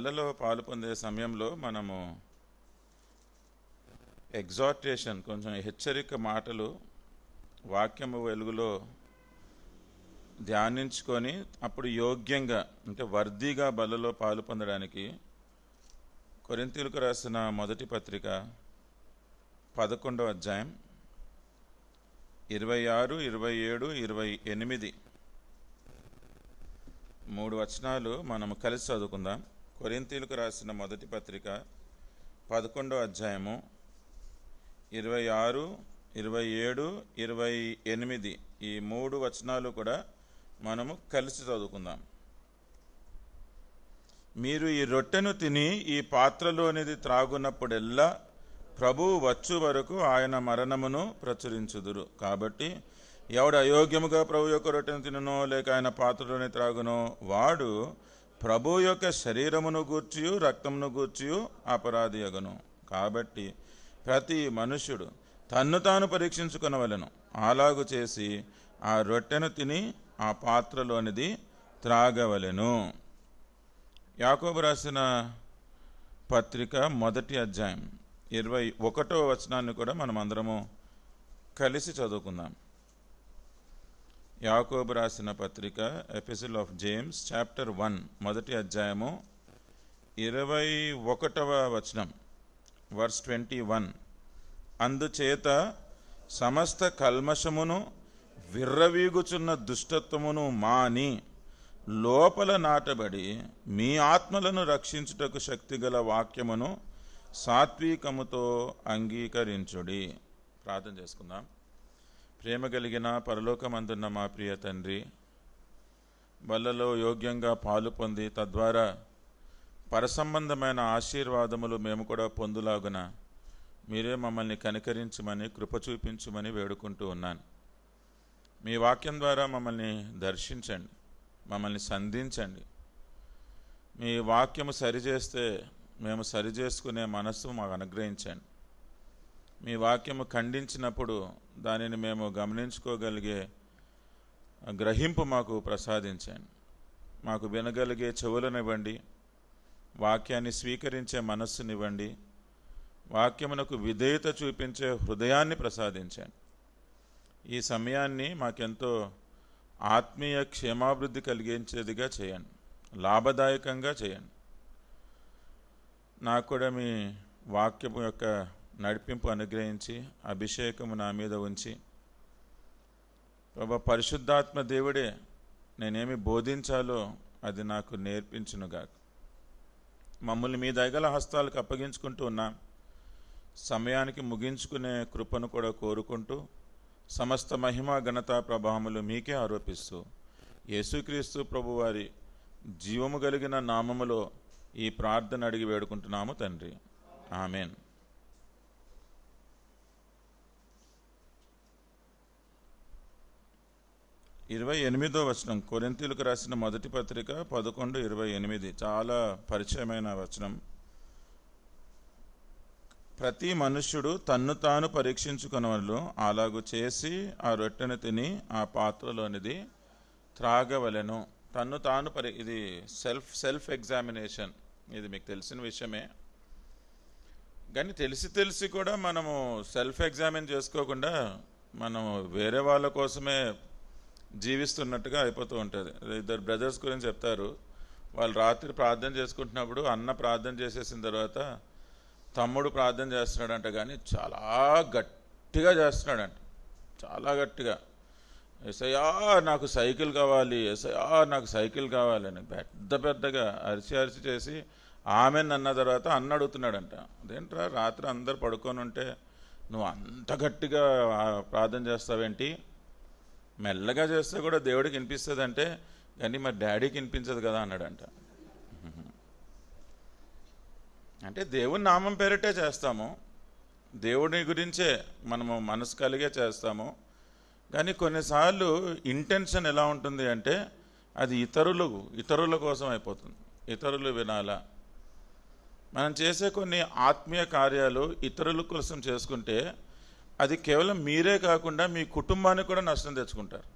బల్లలో పాలు పొందే సమయంలో మనము ఎగ్జార్టేషన్, కొంచెం హెచ్చరిక మాటలు వాక్యము వెలుగులో ధ్యానించుకొని అప్పుడు యోగ్యంగా అంటే వర్ధిగా బల్లలో పాలు పొందడానికి కొరింథీయులకు రాసిన మొదటి పత్రిక 11వ అధ్యాయం 26, 27, 28 3 వచనాలు మనము కలిసి చదువుకుందాం. కొరింథీయులకు రాసిన మొదటి పత్రిక 11వ అధ్యాయము 26, 27, 28 ఈ 3 వచనాలు కూడా మనము కలిసి చదువుకుందాం. మీరు ఈ రొట్టెను తిని ఈ పాత్రలోనిది త్రాగునప్పుడెల్లా ప్రభువు వచ్చు వరకు ఆయన మరణమును ప్రచురించుదురు. కాబట్టి ఎవడు అయోగ్యముగా ప్రభు యొక్క రొట్టెను తినునో లేక ఆయన పాత్రలోని త్రాగునో వాడు ప్రభు యొక్క శరీరమును గూర్చియు రక్తమును గూర్చియు అపరాధి అగును. కాబట్టి ప్రతి మనుష్యుడు తన్ను తాను పరీక్షించుకొనవలెను. అలాగు చేసి ఆ రొట్టెను తిని ఆ పాత్రలోనిది త్రాగవలెను. యాకోబు రాసిన పత్రిక మొదటి అధ్యాయం 21వ వచనాన్ని కూడా మనం అందరము కలిసి చదువుకుందాం. యాకోబు రాసిన పత్రిక ఎపిసిల్ ఆఫ్ జేమ్స్ చాప్టర్ 1 మొదటి అధ్యాయము 21వ వచనం వర్స్ 21. అందుచేత సమస్త కల్మషమును విర్రవీగుచున్న దుష్టత్వమును మాని లోపల నాటబడి మీ ఆత్మలను రక్షించుటకు శక్తిగల వాక్యమును సాత్వికముతో అంగీకరించుడి. ప్రార్థన చేసుకుందాం. ప్రేమ కలిగిన పరలోకమందున్న మా ప్రియ తండ్రి, బల్లలో యోగ్యంగా పాలు పొంది తద్వారా పరసంబంధమైన ఆశీర్వాదములు మేము కూడా పొందులాగున మీరే మమ్మల్ని కనికరించమని కృప చూపించమని వేడుకుంటూ ఉన్నాను. మీ వాక్యం ద్వారా మమ్మల్ని దర్శించండి, మమ్మల్ని సంధించండి. మీ వాక్యము సరిచేస్తే మేము సరిచేసుకునే మనస్సు మాకు అనుగ్రహించండి. మీ వాక్యము ఖండించినప్పుడు దానిని మేము గమనించుకోగలిగే గ్రహింపు మాకు ప్రసాదించండి. మాకు వినగలిగే చెవులనివ్వండి, వాక్యాన్ని స్వీకరించే మనస్సునివ్వండి, వాక్యమునకు విధేయత చూపించే హృదయాన్ని ప్రసాదించండి. ఈ సమయాన్ని మాకెంతో ఆత్మీయ క్షేమాభివృద్ధి కలిగించేదిగా చేయండి, లాభదాయకంగా చేయండి. నాకు కూడా మీ వాక్యము యొక్క నడిపింపు అనుగ్రహించి అభిషేకము నా మీద ఉంచి ప్రభా పరిశుద్ధాత్మ దేవుడే నేనేమి బోధించాలో అది నాకు నేర్పించునుగాక. మమ్మల్ని మీ దయగల హస్తాలకు అప్పగించుకుంటూ ఉన్నాం. సమయానికి ముగించుకునే కృపను కూడా కోరుకుంటూ సమస్త మహిమ ఘనత ప్రభావములు మీకే ఆరోపిస్తూ యేసుక్రీస్తు ప్రభువారి జీవము కలిగిన నామములో ఈ ప్రార్థన అడిగి వేడుకుంటున్నాము తండ్రి, ఆమెన్. ఇరవై 28వ వచనం, కొరింథీయులకు రాసిన మొదటి పత్రిక 11:28 చాలా పరిచయమైన వచనం. ప్రతి మనుష్యుడు తన్ను తాను పరీక్షించుకొనవలెను. అలాగు చేసి ఆ రొట్టెను తిని ఆ పాత్రలోనిది త్రాగవలెను. తన్ను తాను ఇది సెల్ఫ్ ఎగ్జామినేషన్. ఇది మీకు తెలిసిన విషయమే. కానీ తెలిసి కూడా మనము సెల్ఫ్ ఎగ్జామిన్ చేసుకోకుండా మనం వేరే వాళ్ళ కోసమే జీవిస్తున్నట్టుగా అయిపోతూ ఉంటుంది. ఇద్దరు బ్రదర్స్ గురించి చెప్తారు. వాళ్ళు రాత్రి ప్రార్థన చేసుకుంటున్నప్పుడు అన్న ప్రార్థన చేసేసిన తర్వాత తమ్ముడు ప్రార్థన చేస్తున్నాడంట, కానీ చాలా గట్టిగా చేస్తున్నాడంట, చాలా గట్టిగా. యేసయ్యా నాకు సైకిల్ కావాలి, యేసయ్యా నాకు సైకిల్ కావాలి అని పెద్దగా అరిచి చేసి ఆమెను అన్న తర్వాత అన్న అడుగుతున్నాడంట, అదేంట్రా రాత్రి అందరు పడుకొని ఉంటే నువ్వు అంత గట్టిగా ప్రార్థన చేస్తావేంటి? మెల్లగా చేస్తే కూడా దేవుడికి వినిపిస్తుంది అంటే, కానీ మరి డాడీకి వినిపించదు కదా అన్నాడంట. అంటే దేవుని నామం పేరిటే చేస్తాము, దేవుడి గురించే మనము మనసు కలిగే చేస్తాము. కానీ కొన్నిసార్లు ఇంటెన్షన్ ఎలా ఉంటుంది అంటే అది ఇతరుల కోసం అయిపోతుంది. ఇతరులు వినాలా? మనం చేసే కొన్ని ఆత్మీయ కార్యాలు ఇతరుల కోసం చేసుకుంటే అది కేవలం మీరే కాకుండా మీ కుటుంబానికి కూడా నష్టం తెచ్చుకుంటారు.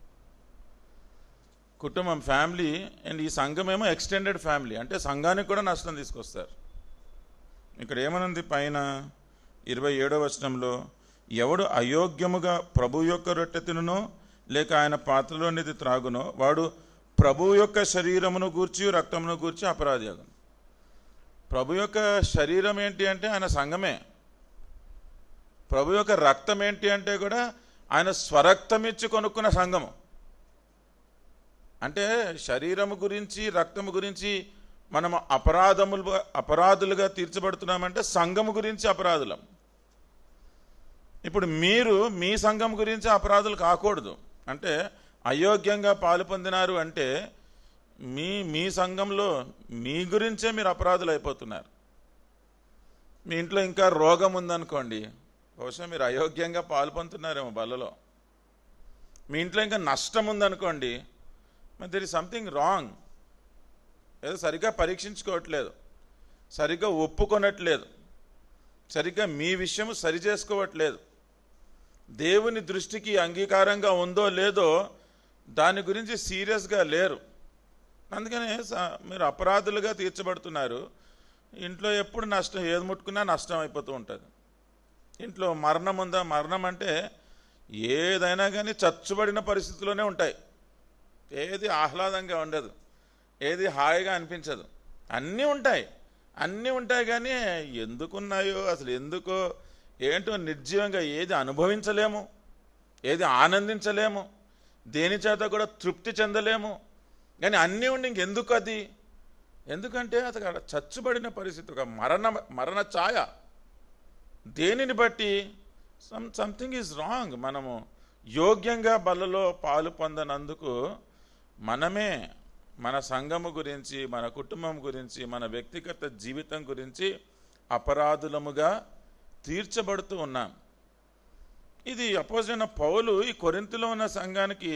కుటుంబం, ఫ్యామిలీ, అండ్ ఈ సంఘమేమో ఎక్స్టెండెడ్ ఫ్యామిలీ, అంటే సంఘానికి కూడా నష్టం తీసుకొస్తారు. ఇక్కడ ఏమనుంది పైన 27వ వచనంలో, ఎవడు అయోగ్యముగా ప్రభు యొక్క రొట్టె తినునో లేక ఆయన పాత్రలోనిది త్రాగునో వాడు ప్రభు యొక్క శరీరమును గూర్చి రక్తమును గూర్చి అపరాధి అగును. ప్రభు యొక్క శరీరం ఏంటి అంటే ఆయన సంఘమే. ప్రభు యొక్క రక్తం ఏంటి అంటే కూడా ఆయన స్వరక్తం ఇచ్చి కొనుక్కున్న సంఘము. అంటే శరీరము గురించి రక్తము గురించి మనం అపరాధులుగా తీర్చబడుతున్నామంటే సంఘము గురించి అపరాధులం. ఇప్పుడు మీరు మీ సంఘం గురించి అపరాధులు కాకూడదు. అంటే అయోగ్యంగా పాలు పొందినారు అంటే మీ సంఘంలో మీ గురించే మీరు అపరాధులు అయిపోతున్నారు. మీ ఇంట్లో ఇంకా రోగం ఉందనుకోండి, బహుశా మీరు అయోగ్యంగా పాలు పొందుతున్నారేమో బలలో. మీ ఇంట్లో ఇంకా నష్టం ఉందనుకోండి, మరి దెర్ ఇస్ సంథింగ్ రాంగ్. ఏదో సరిగ్గా పరీక్షించుకోవట్లేదు, సరిగ్గా ఒప్పుకొనట్లేదు, సరిగ్గా మీ విషయం సరి చేసుకోవట్లేదు. దేవుని దృష్టికి అంగీకారంగా ఉందో లేదో దాని గురించి సీరియస్గా లేరు. అందుకనే మీరు అపరాధులుగా తీర్చబడుతున్నారు. ఇంట్లో ఎప్పుడు నష్టం, ఏది ముట్టుకున్నా నష్టం అయిపోతూ ఉంటుంది. ఇంట్లో మరణం ఉందా, మరణం అంటే ఏదైనా కానీ చచ్చుబడిన పరిస్థితుల్లోనే ఉంటాయి. ఏది ఆహ్లాదంగా ఉండదు, ఏది హాయిగా అనిపించదు. అన్నీ ఉంటాయి కానీ ఎందుకున్నాయో అసలు ఎందుకో ఏంటో నిర్జీవంగా ఏది అనుభవించలేము, ఏది ఆనందించలేము, దేని చేత కూడా తృప్తి చెందలేము. కానీ అన్నీ ఉండి ఇంకెందుకు అది? ఎందుకంటే అతను చచ్చుబడిన పరిస్థితి, ఒక మరణ ఛాయ. దేనిని బట్టి సంథింగ్ ఈజ్ రాంగ్. మనము యోగ్యంగా బలలో పాలు పొందనందుకు మనమే మన సంఘము గురించి, మన కుటుంబం గురించి, మన వ్యక్తిగత జీవితం గురించి అపరాధులముగా తీర్చబడుతూ ఉన్నాం. ఇది అపోజిన పౌలు ఈ కొరింథీలో ఉన్న సంఘానికి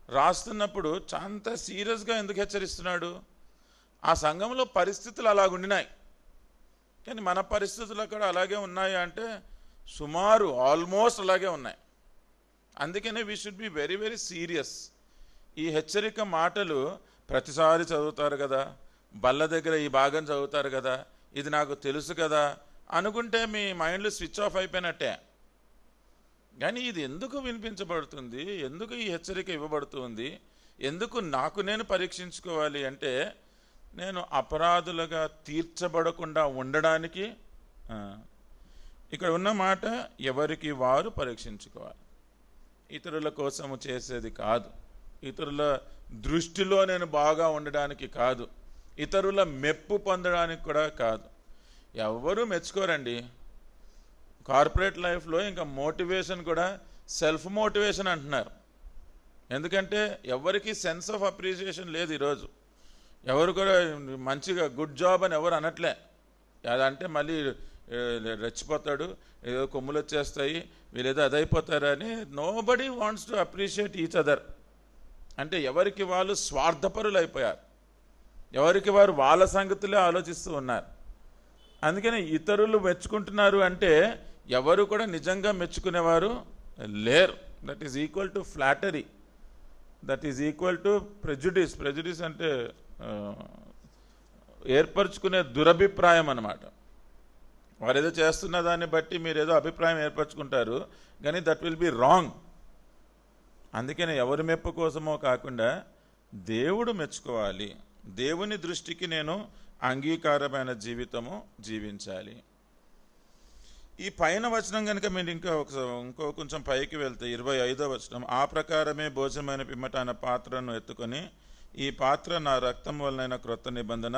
రాస్తున్నప్పుడు చాలా సీరియస్గా ఎందుకు హెచ్చరిస్తున్నాడు? ఆ సంఘంలో పరిస్థితులు అలాగుండినాయి, కానీ మన పరిస్థితులు కూడా అలాగే ఉన్నాయి అంటే సుమారు ఆల్మోస్ట్ అలాగే ఉన్నాయి. అందుకనే we should be very very serious. ఈ హెచ్చరిక మాటలు ప్రతిసారి చదువుతారు కదా, బల్ల దగ్గర ఈ భాగం చదువుతారు కదా, ఇది నాకు తెలుసు కదా అనుకుంటే మీ మైండ్లో స్విచ్ ఆఫ్ అయిపోయినట్టే. కానీ ఇది ఎందుకు వినిపించబడుతుంది, ఎందుకు ఈ హెచ్చరిక ఇవ్వబడుతుంది, ఎందుకు నాకు నేను పరీక్షించుకోవాలి అంటే నేను అపరాధులుగా తీర్చబడకుండా ఉండడానికి. ఇక్కడ ఉన్న మాట ఎవరికి వారు పరీక్షించుకోవాలి. ఇతరుల కోసము చేసేది కాదు, ఇతరుల దృష్టిలో నేను బాగా ఉండడానికి కాదు, ఇతరుల మెప్పు పొందడానికి కూడా కాదు. ఎవరు మెచ్చుకోరండి. కార్పొరేట్ లైఫ్లో ఇంకా మోటివేషన్ కూడా సెల్ఫ్ మోటివేషన్ అంటున్నారు. ఎందుకంటే ఎవరికి సెన్స్ ఆఫ్ అప్రిసియేషన్ లేదు ఈరోజు. ఎవరు కూడా మంచిగా గుడ్ జాబ్ అని ఎవరు అనట్లే. అదంటే మళ్ళీ రెచ్చిపోతాడు, ఏదో కొమ్ములు వచ్చేస్తాయి, వీళ్ళేదో అదైపోతారని. Nobody wants to appreciate each other. అంటే ఎవరికి వాళ్ళు స్వార్థపరులు అయిపోయారు, ఎవరికి వారు వాళ్ళ సంగతులే ఆలోచిస్తూ ఉన్నారు. అందుకని ఇతరులు మెచ్చుకుంటున్నారు అంటే ఎవరు కూడా నిజంగా మెచ్చుకునేవారు లేరు. That is equal to flattery, that is equal to prejudice. Prejudice అంటే ఏర్పరచుకునే దురభిప్రాయం అన్నమాట. వారు ఏదో చేస్తున్న దాన్ని బట్టి మీరు ఏదో అభిప్రాయం ఏర్పరచుకుంటారు, కానీ దట్ విల్ బి రాంగ్. అందుకని ఎవరి మెప్పు కోసమో కాకుండా దేవుడు మెచ్చుకోవాలి, దేవుని దృష్టికి నేను అంగీకారమైన జీవితము జీవించాలి. ఈ పైన వచనం కనుక మీరు ఇంకో కొంచెం పైకి వెళ్తే 25వ వచనం, ఆ ప్రకారమే భోజనమైన పిమ్మట ఆయన పాత్రను ఎత్తుకొని, ఈ పాత్ర నా రక్తం వలనైన క్రొత్త నిబంధన,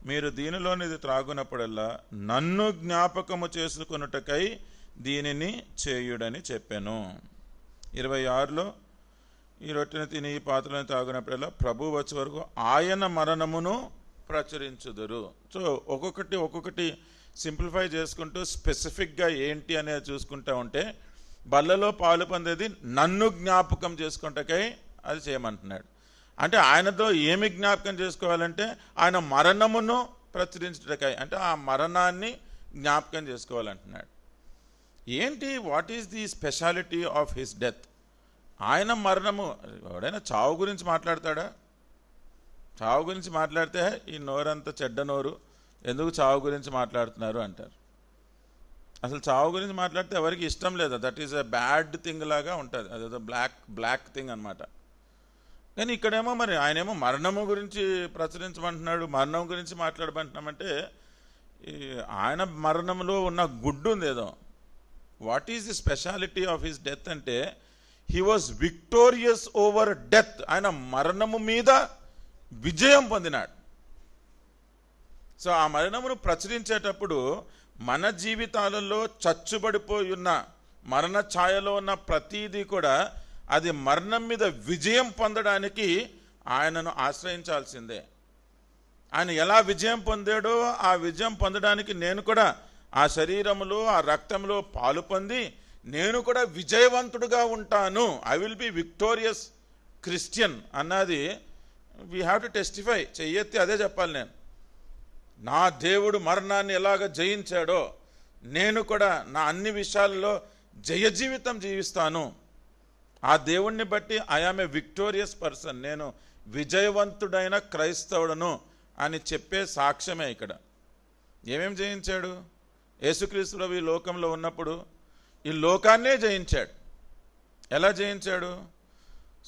మీరు దీనిలోనిది త్రాగునప్పుడల్లా నన్ను జ్ఞాపకము చేసుకొనుటకై దీనిని చేయుడని చెప్పాను. 26లో, ఈ రొట్టెను తిని ఈ పాత్రను తాగినప్పుడల్లా ప్రభు వచ్చే వరకు ఆయన మరణమును ప్రచురించుదురు. సో ఒక్కొక్కటి సింప్లిఫై చేసుకుంటూ స్పెసిఫిక్గా ఏంటి అనేది చూసుకుంటూ ఉంటే, బల్లలో పాలు పొందేది నన్ను జ్ఞాపకం చేసుకుంటకై అది చేయమంటున్నాడు. అంటే ఆయనతో ఏమి జ్ఞాపకం చేసుకోవాలంటే ఆయన మరణమును ప్రచురించుటకై, అంటే ఆ మరణాన్ని జ్ఞాపకం చేసుకోవాలంటున్నాడు. ఏంటి, what is the speciality of his death? ఆయన మరణము, ఎవడైనా చావు గురించి మాట్లాడతాడా? చావు గురించి మాట్లాడితే ఈ నోరంతా చెడ్డ నోరు, ఎందుకు చావు గురించి మాట్లాడుతున్నారు అంటారు. అసలు చావు గురించి మాట్లాడితే ఎవరికి ఇష్టం లేదు. That is a bad thing లాగా ఉంటుంది, అదేదో బ్లాక్ థింగ్ అనమాట. కానీ ఇక్కడేమో మరి ఆయనేమో మరణము గురించి ప్రచురించమంటున్నాడు, మరణం గురించి మాట్లాడమంటున్నామంటే ఆయన మరణంలో ఉన్న గుడ్డు ఉంది ఏదో. What is the speciality of his death అంటే he was victorious over death. ఆయన మరణము మీద విజయం పొందినాడు. సో ఆ మరణమును ప్రచురించేటప్పుడు మన జీవితాలలో చచ్చుబడిపోయి ఉన్న మరణ ఛాయలో ఉన్న ప్రతీదీ కూడా అది మరణం మీద విజయం పొందడానికి ఆయనను ఆశ్రయించాల్సిందే. ఆయన ఎలా విజయం పొందాడో ఆ విజయం పొందడానికి నేను కూడా ఆ శరీరములో ఆ రక్తంలో పాలు పొంది నేను కూడా విజయవంతుడుగా ఉంటాను. I will be victorious Christian అన్నది వీ హ్యావ్ టు టెస్టిఫై. చెయ్యెత్తి అదే చెప్పాలి. నేను నా దేవుడు మరణాన్ని ఎలాగ జయించాడో నేను కూడా నా అన్ని విషయాల్లో జయ జీవితం జీవిస్తాను. ఆ దేవుణ్ణి బట్టి I am a victorious person, నేను విజయవంతుడైన క్రైస్తవుడను అని చెప్పే సాక్ష్యమే ఇక్కడ. ఏమేం జయించాడు? యేసుక్రీస్తు ప్రభు ఈ లోకంలో ఉన్నప్పుడు ఈ లోకాన్నే జయించాడు. ఎలా జయించాడు?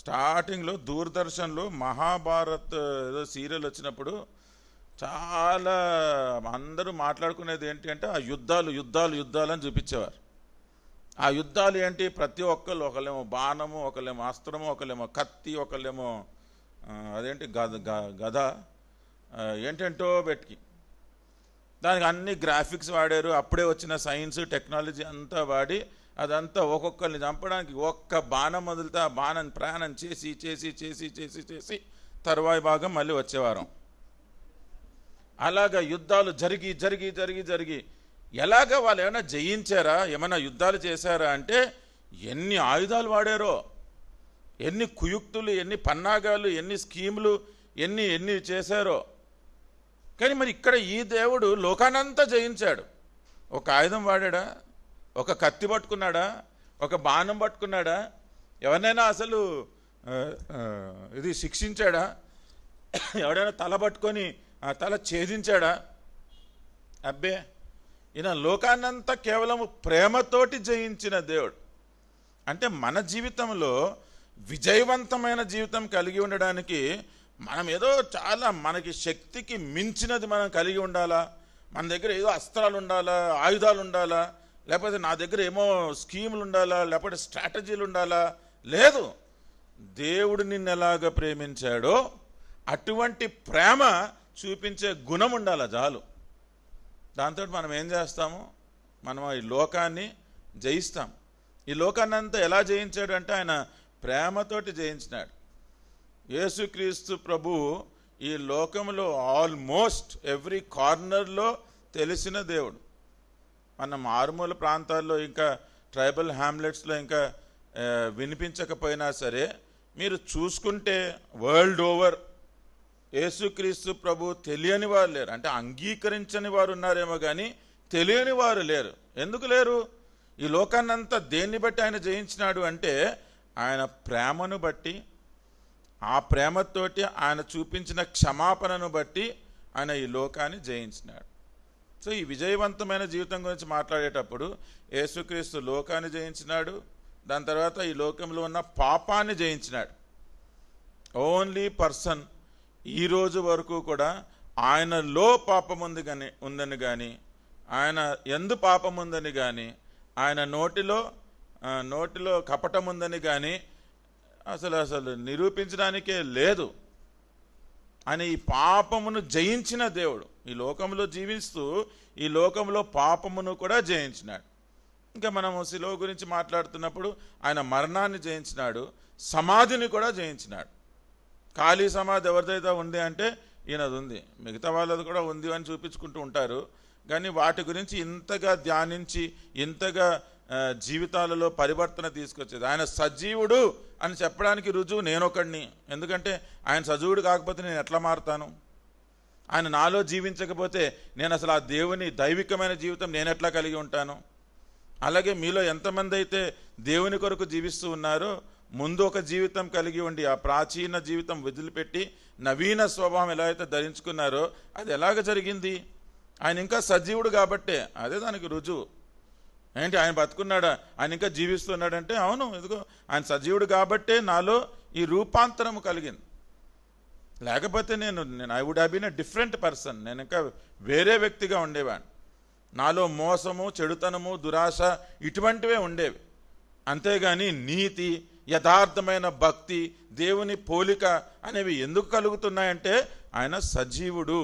స్టార్టింగ్లో దూరదర్శన్లో మహాభారత్ ఏదో సీరియల్ వచ్చినప్పుడు చాలా అందరూ మాట్లాడుకునేది ఏంటి అంటే ఆ యుద్ధాలు యుద్ధాలు యుద్ధాలు అని చూపించేవారు. ఆ యుద్ధాలు ఏంటి? ప్రతి ఒక్కళ్ళు, ఒకళ్ళేమో బాణము, ఒకళ్ళేమో అస్త్రము, ఒకళ్ళేమో కత్తి, ఒకళ్ళేమో అదేంటి గద, ఏంటంటో పెట్టుకి దానికి అన్ని గ్రాఫిక్స్ వాడారు. అప్పుడే వచ్చిన సైన్స్ టెక్నాలజీ అంతా వాడి అదంతా ఒక్కొక్కరిని చంపడానికి ఒక్క బాణం వదిలితే ఆ బాణం ప్రయాణం చేసి చేసి చేసి చేసి చేసి తరువాయి భాగం మళ్ళీ వచ్చేవారం. అలాగ యుద్ధాలు జరిగి జరిగి జరిగి జరిగి ఎలాగ వాళ్ళు ఏమైనా జయించారా, ఏమైనా యుద్ధాలు చేశారా అంటే ఎన్ని ఆయుధాలు వాడారో, ఎన్ని కుయుక్తులు, ఎన్ని పన్నాగాలు, ఎన్ని స్కీములు, ఎన్ని చేశారో. కానీ మరి ఇక్కడ ఈ దేవుడు లోకానంతా జయించాడు. ఒక ఆయుధం వాడాడా? ఒక కత్తి పట్టుకున్నాడా? ఒక బాణం పట్టుకున్నాడా? ఎవరినైనా అసలు ఇది శిక్షించాడా? ఎవడైనా తల పట్టుకొని తల ఛేదించాడా? అబ్బే, ఈయన లోకాన్నంతా కేవలం ప్రేమతోటి జయించిన దేవుడు. అంటే మన జీవితంలో విజయవంతమైన జీవితం కలిగి ఉండడానికి మనం ఏదో చాలా మనకి శక్తికి మించినది మనం కలిగి ఉండాలా, మన దగ్గర ఏదో అస్త్రాలు ఉండాలా, ఆయుధాలు ఉండాలా, లేకపోతే నా దగ్గర ఏమో స్కీములు ఉండాలా, లేకపోతే స్ట్రాటజీలు ఉండాలా? లేదు. దేవుడు నిన్ను ఎలాగ ప్రేమించాడో అటువంటి ప్రేమ చూపించే గుణం ఉండాలి చాలు. దాంతో మనం ఏం చేస్తాము? మనం ఈ లోకాన్ని జయిస్తాం. ఈ లోకాన్ని అంతా ఎలా జయించాడు అంటే ఆయన ప్రేమతోటి జయించినాడు. యేసుక్రీస్తు ప్రభు ఈ లోకంలో ఆల్మోస్ట్ ఎవ్రీ కార్నర్లో తెలిసిన దేవుడు. మనం మారుమూల ప్రాంతాల్లో ఇంకా ట్రైబల్ హ్యామ్లెట్స్లో ఇంకా వినిపించకపోయినా సరే మీరు చూసుకుంటే వరల్డ్ ఓవర్ యేసుక్రీస్తు ప్రభు తెలియని వారు లేరు. అంటే అంగీకరించని వారు ఉన్నారేమో కానీ తెలియని వారు లేరు. ఎందుకు లేరు? ఈ లోకాన్నంతా దేన్ని బట్టి ఆయన జయించినాడు అంటే ఆయన ప్రేమను బట్టి, ఆ ప్రేమతోటి ఆయన చూపించిన క్షమాపణను బట్టి ఆయన ఈ లోకాన్ని జయించినాడు. సో ఈ విజయవంతమైన జీవితం గురించి మాట్లాడేటప్పుడు యేసుక్రీస్తు లోకాన్ని జయించినాడు, దాని తర్వాత ఈ లోకంలో ఉన్న పాపాన్ని జయించినాడు. ఓన్లీ పర్సన్ ఈ రోజు వరకు కూడా ఆయనలో పాపం ఉందని కానీ, ఆయన ఎందు పాపం ఉందని కానీ, ఆయన నోటిలో కపటం ఉందని కానీ అసలు నిరూపించడానికే లేదు. ఆయన ఈ పాపమును జయించిన దేవుడు. ఈ లోకంలో జీవిస్తూ ఈ లోకంలో పాపమును కూడా జయించినాడు. ఇంకా మనము శిలువ గురించి మాట్లాడుతున్నప్పుడు ఆయన మరణాన్ని జయించినాడు, సమాధిని కూడా జయించినాడు. ఖాళీ సమాధి ఎవరిదైతే ఉంది అంటే ఈయనది ఉంది, మిగతా వాళ్ళది కూడా ఉంది అని చూపించుకుంటూ ఉంటారు. కానీ వాటి గురించి ఇంతగా ధ్యానించి ఇంతగా జీవితాలలో పరివర్తన తీసుకొచ్చేది. ఆయన సజీవుడు అని చెప్పడానికి రుజువు నేనొకడిని. ఎందుకంటే ఆయన సజీవుడు కాకపోతే నేను ఎట్లా మారుతాను? ఆయన నాలో జీవించకపోతే నేను అసలు ఆ దేవుని దైవికమైన జీవితం నేను ఎట్లా కలిగి ఉంటాను? అలాగే మీలో ఎంతమంది అయితే దేవుని కొరకు జీవిస్తూ ఉన్నారో ముందు ఒక జీవితం కలిగి ఉండి ఆ ప్రాచీన జీవితం వదిలిపెట్టి నవీన స్వభావం ఎలా అయితే ధరించుకున్నారో అది ఎలాగ జరిగింది? ఆయన ఇంకా సజీవుడు కాబట్టే. అదే దానికి రుజువు. ఏంటి, ఆయన బతుకున్నాడా, ఆయన ఇంకా జీవిస్తున్నాడంటే అవును, ఇదిగో ఆయన సజీవుడు కాబట్టే నాలో ఈ రూపాంతరము కలిగింది. లేకపోతే నేను I would have been a different person. నేను ఇంకా వేరే వ్యక్తిగా ఉండేవాడిని. నాలో మోసము, చెడుతనము, దురాశ ఇటువంటివే ఉండేవి. అంతేగాని నీతి, యథార్థమైన భక్తి, దేవుని పోలిక అనేవి ఎందుకు కలుగుతున్నాయంటే ఆయన సజీవుడు.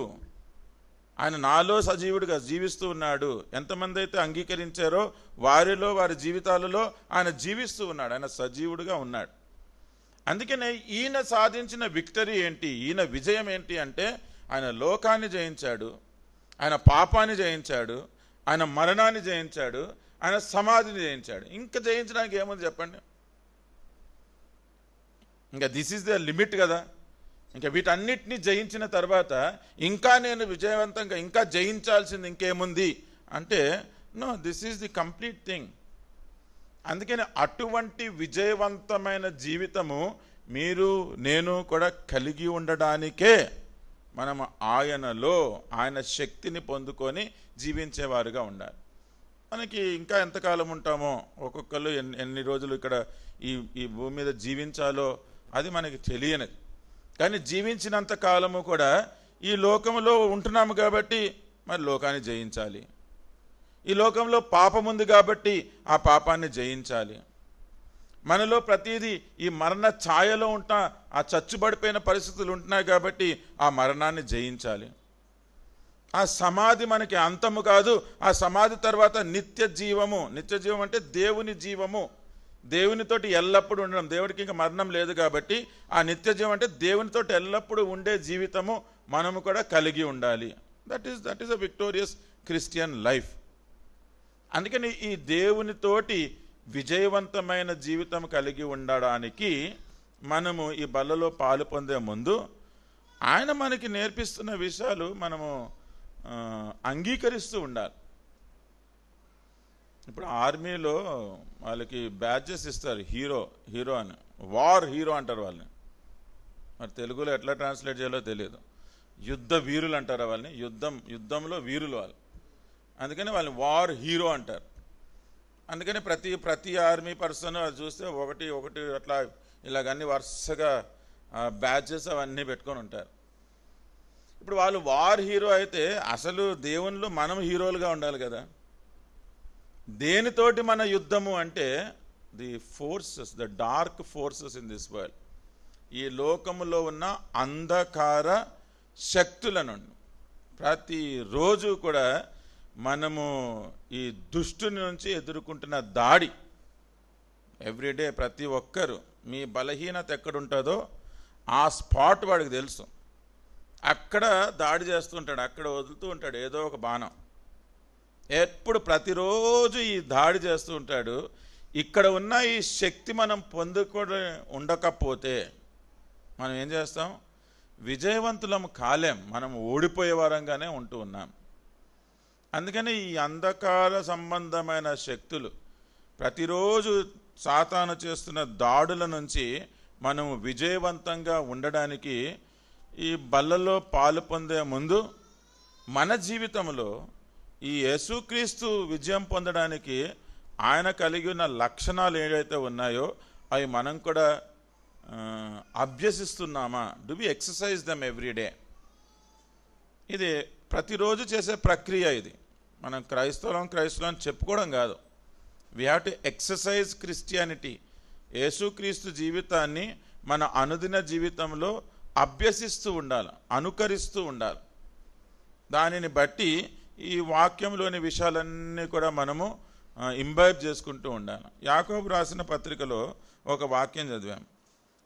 ఆయన నాలో సజీవుడిగా జీవిస్తూ ఉన్నాడు. ఎంతమంది అయితే అంగీకరించారో వారిలో, వారి జీవితాలలో ఆయన జీవిస్తూ ఉన్నాడు. ఆయన సజీవుడిగా ఉన్నాడు. అందుకనే ఈయన సాధించిన విక్టరీ ఏంటి, ఈయన విజయం ఏంటి అంటే ఆయన లోకాన్ని జయించాడు, ఆయన పాపాన్ని జయించాడు, ఆయన మరణాన్ని జయించాడు, ఆయన సమాధిని జయించాడు. ఇంకా జయించడానికి ఏముంది చెప్పండి? ఇంకా దిస్ ఈజ్ ద లిమిట్ కదా. ఇంకా వీటన్నిటినీ జయించిన తర్వాత ఇంకా నేను విజయవంతంగా ఇంకా జయించాల్సింది ఇంకేముంది అంటే no, this is the complete thing. అందుకని అటువంటి విజయవంతమైన జీవితము మీరు నేను కూడా కలిగి ఉండడానికే మనం ఆయనలో ఆయన శక్తిని పొందుకొని జీవించేవారుగా ఉండాలి. మనకి ఇంకా ఎంతకాలం ఉంటామో, ఒక్కొక్కరు ఎన్ని రోజులు ఇక్కడ ఈ భూమి మీద జీవించాలో అది మనకి తెలియనిది. కానీ జీవించినంత కాలము కూడా ఈ లోకంలో ఉంటున్నాము కాబట్టి మరి లోకాన్ని జయించాలి. ఈ లోకంలో పాపం ఉంది కాబట్టి ఆ పాపాన్ని జయించాలి. మనలో ప్రతిదీ ఈ మరణ ఛాయలో ఉంటా, ఆ చచ్చుబడిపోయిన పరిస్థితులు ఉంటున్నాయి కాబట్టి ఆ మరణాన్ని జయించాలి. ఆ సమాధి మనకి అంతము కాదు. ఆ సమాధి తర్వాత నిత్య జీవము. నిత్య జీవం అంటే దేవుని జీవము, దేవునితోటి ఎల్లప్పుడూ ఉండడం. దేవుడికి ఇంకా మరణం లేదు కాబట్టి ఆ నిత్య జీవం అంటే దేవునితోటి ఎల్లప్పుడూ ఉండే జీవితము మనము కూడా కలిగి ఉండాలి. That is a victorious Christian life. అందుకని ఈ దేవునితోటి విజయవంతమైన జీవితం కలిగి ఉండడానికి మనము ఈ బల్లలో పాలు పొందే ముందు ఆయన మనకి నేర్పిస్తున్న విషయాలు మనము అంగీకరిస్తూ ఉండాలి. ఇప్పుడు ఆర్మీలో వాళ్ళకి బ్యాడ్జెస్ ఇస్తారు, హీరో అని, వార్ హీరో అంటారు వాళ్ళని. మరి తెలుగులో ఎట్లా ట్రాన్స్లేట్ చేయాలో తెలియదు. యుద్ధ వీరులు అంటారు వాళ్ళని, యుద్ధంలో వీరులు వాళ్ళు. అందుకని వాళ్ళని వార్ హీరో అంటారు. అందుకని ప్రతి ఆర్మీ పర్సన్ అది చూస్తే ఒకటి అట్లా ఇలాగన్నీ వరుసగా బ్యాడ్జెస్ అవన్నీ పెట్టుకొని ఉంటారు. ఇప్పుడు వాళ్ళు వార్ హీరో అయితే అసలు దేవునిలో మనం హీరోలుగా ఉండాలి కదా. దేనితోటి మన యుద్ధము అంటే the forces, the dark forces in this world. ఈ లోకములో ఉన్న అంధకార శక్తులను ప్రతిరోజు కూడా మనము ఈ దుష్టుని నుంచి ఎదుర్కొంటున్న దాడి ఎవ్రీడే. ప్రతి ఒక్కరు మీ బలహీనత ఎక్కడుంటుందో ఆ స్పాట్ వాడికి తెలుసు. అక్కడ దాడి చేస్తుంటాడు, అక్కడ వదులుతూ ఉంటాడు ఏదో ఒక బాణం. ఎప్పుడు ప్రతిరోజు ఈ దాడి చేస్తూ ఉంటాడు. ఇక్కడ ఉన్న ఈ శక్తి మనం పొందుకొని ఉండకపోతే మనం ఏం చేస్తాం? విజయవంతులం కాలేం, మనం ఓడిపోయే వారంగానే ఉంటూ ఉన్నాం. అందుకని ఈ అంధకార సంబంధమైన శక్తులు ప్రతిరోజు సాతాను చేస్తున్న దాడుల నుంచి మనం విజయవంతంగా ఉండడానికి ఈ బల్లలో పాలు పొందే ముందు మన జీవితంలో ఈ యేసుక్రీస్తు విజయం పొందడానికి ఆయన కలిగి ఉన్న లక్షణాలు ఏవైతే ఉన్నాయో అవి మనం కూడా అభ్యసిస్తున్నామా? Do we exercise them everyday? ఇది ప్రతిరోజు చేసే ప్రక్రియ. ఇది మనం క్రైస్తవం చెప్పుకోవడం కాదు. We have to exercise Christianity. యేసుక్రీస్తు జీవితాన్ని మన అనుదిన జీవితంలో అభ్యసిస్తూ ఉండాలి, అనుకరిస్తూ ఉండాలి. దానిని బట్టి ఈ వాక్యంలోని విషయాలన్నీ కూడా మనము ఇంబైబ్ చేసుకుంటూ ఉండాలి. యాకోబు రాసిన పత్రికలో ఒక వాక్యం చదివాం,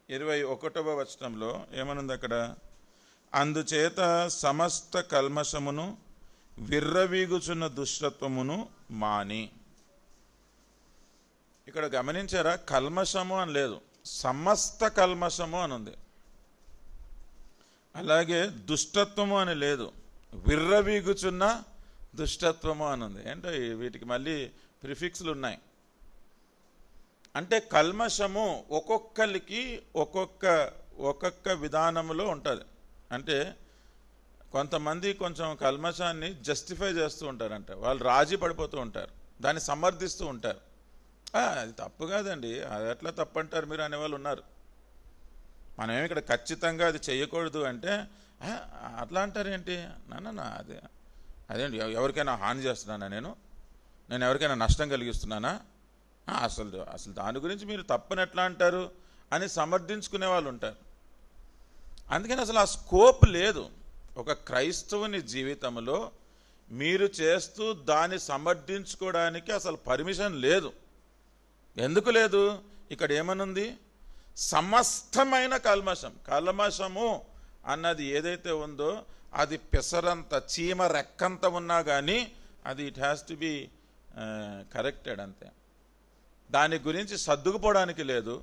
21వ వచనంలో ఏమనుంది అక్కడ? అందుచేత సమస్త కల్మషమును విర్రవీగుచున్న దుష్టత్వమును మాని. ఇక్కడ గమనించారా? కల్మషము అని లేదు, సమస్త కల్మషము అని ఉంది. అలాగే దుష్టత్వము అని లేదు, విర్రవీగుచున్న దుష్టత్వము అని ఉంది. అంటే వీటికి మళ్ళీ ప్రిఫిక్స్లు ఉన్నాయి. అంటే కల్మషము ఒక్కొక్కరికి ఒక్కొక్క విధానంలో ఉంటుంది. అంటే కొంతమంది కొంచెం కల్మషాన్ని జస్టిఫై చేస్తూ ఉంటారంట, వాళ్ళు రాజీ పడిపోతూ ఉంటారు, దాన్ని సమర్థిస్తూ ఉంటారు. అది తప్పు కాదండి, అది ఎట్లా తప్పు అంటారు మీరు అనేవాళ్ళు ఉన్నారు. మనమేమి ఇక్కడ ఖచ్చితంగా అది చేయకూడదు అంటే అట్లా అంటారేంటి నాన్న, అదేంటి ఎవరికైనా హాని చేస్తున్నానా, నేను ఎవరికైనా నష్టం కలిగిస్తున్నానా, అసలు దాని గురించి మీరు తప్పని ఎట్లా అంటారు అని సమర్థించుకునే వాళ్ళు ఉంటారు. అందుకని అసలు ఆ స్కోప్ లేదు ఒక క్రైస్తవుని జీవితంలో. మీరు చేస్తూ దాన్ని సమర్థించుకోవడానికి అసలు పర్మిషన్ లేదు. ఎందుకు లేదు? ఇక్కడ ఏమనుంది? సమస్తమైన కల్మషము అన్నది ఏదైతే ఉందో అది పెసరంత చీమ రెక్కంత ఉన్నా కానీ అది it has to be corrected అంతే. దాని గురించి సర్దుకుపోవడానికి లేదు,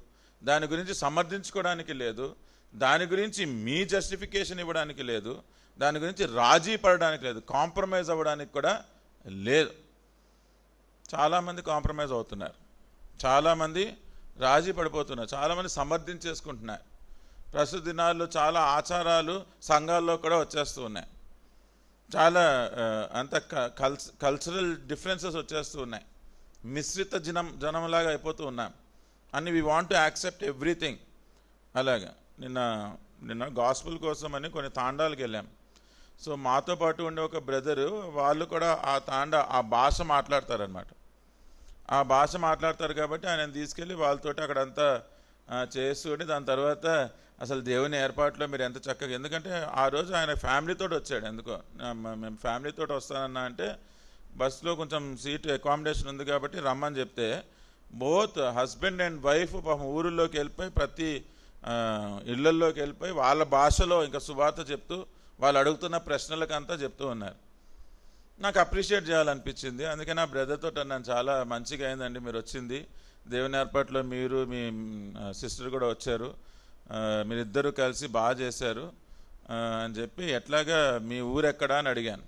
దాని గురించి సమర్థించుకోవడానికి లేదు, దాని గురించి మీ జస్టిఫికేషన్ ఇవ్వడానికి లేదు, దాని గురించి రాజీ పడడానికి లేదు, కాంప్రమైజ్ అవ్వడానికి కూడా లేదు. చాలామంది కాంప్రమైజ్ అవుతున్నారు, చాలామంది రాజీ పడిపోతున్నారు, చాలామంది సమర్థించేసుకుంటున్నారు. ప్రస్తుత దినాల్లో చాలా ఆచారాలు సంఘాల్లో కూడా వచ్చేస్తూ ఉన్నాయి. చాలా అంత కల్చరల్ డిఫరెన్సెస్ వచ్చేస్తూ ఉన్నాయి. మిశ్రిత జనంలాగా అయిపోతూ ఉన్నాం. అన్ని we want to accept everything. అలాగా నిన్న గాస్పుల్ కోసం అని కొన్ని తాండాలకు వెళ్ళాం. సో మాతో పాటు ఉండే ఒక బ్రదరు, వాళ్ళు కూడా ఆ భాష మాట్లాడతారనమాట. ఆ భాష మాట్లాడతారు కాబట్టి ఆయన తీసుకెళ్ళి వాళ్ళతోటి అక్కడంతా చేసుకొని దాని తర్వాత అసలు దేవుని ఏర్పాట్లో మీరు ఎంత చక్కగా, ఎందుకంటే ఆ రోజు ఆయన ఫ్యామిలీతో వచ్చాడు. ఎందుకో మేము ఫ్యామిలీతో వస్తానన్నా అంటే బస్సులో కొంచెం సీట్ అకామిడేషన్ ఉంది కాబట్టి రమ్మని చెప్తే బోత్ హస్బెండ్ అండ్ వైఫ్ పాపం ఊరిలోకి వెళ్ళిపోయి ప్రతి ఇళ్లల్లోకి వెళ్ళిపోయి వాళ్ళ భాషలో ఇంకా సువార్త చెప్తూ వాళ్ళు అడుగుతున్న ప్రశ్నలకంతా చెప్తూ ఉన్నారు. నాకు అప్రిషియేట్ చేయాలనిపించింది. అందుకే నా బ్రదర్తో అన్నాను, చాలా మంచిగా అయిందండి మీరు వచ్చింది, దేవుని ఏర్పాట్లో మీరు మీ సిస్టర్ కూడా వచ్చారు, మీరిద్దరూ కలిసి బాగా చేశారు అని చెప్పి, ఎట్లాగా మీ ఊరు ఎక్కడా అని అడిగాను.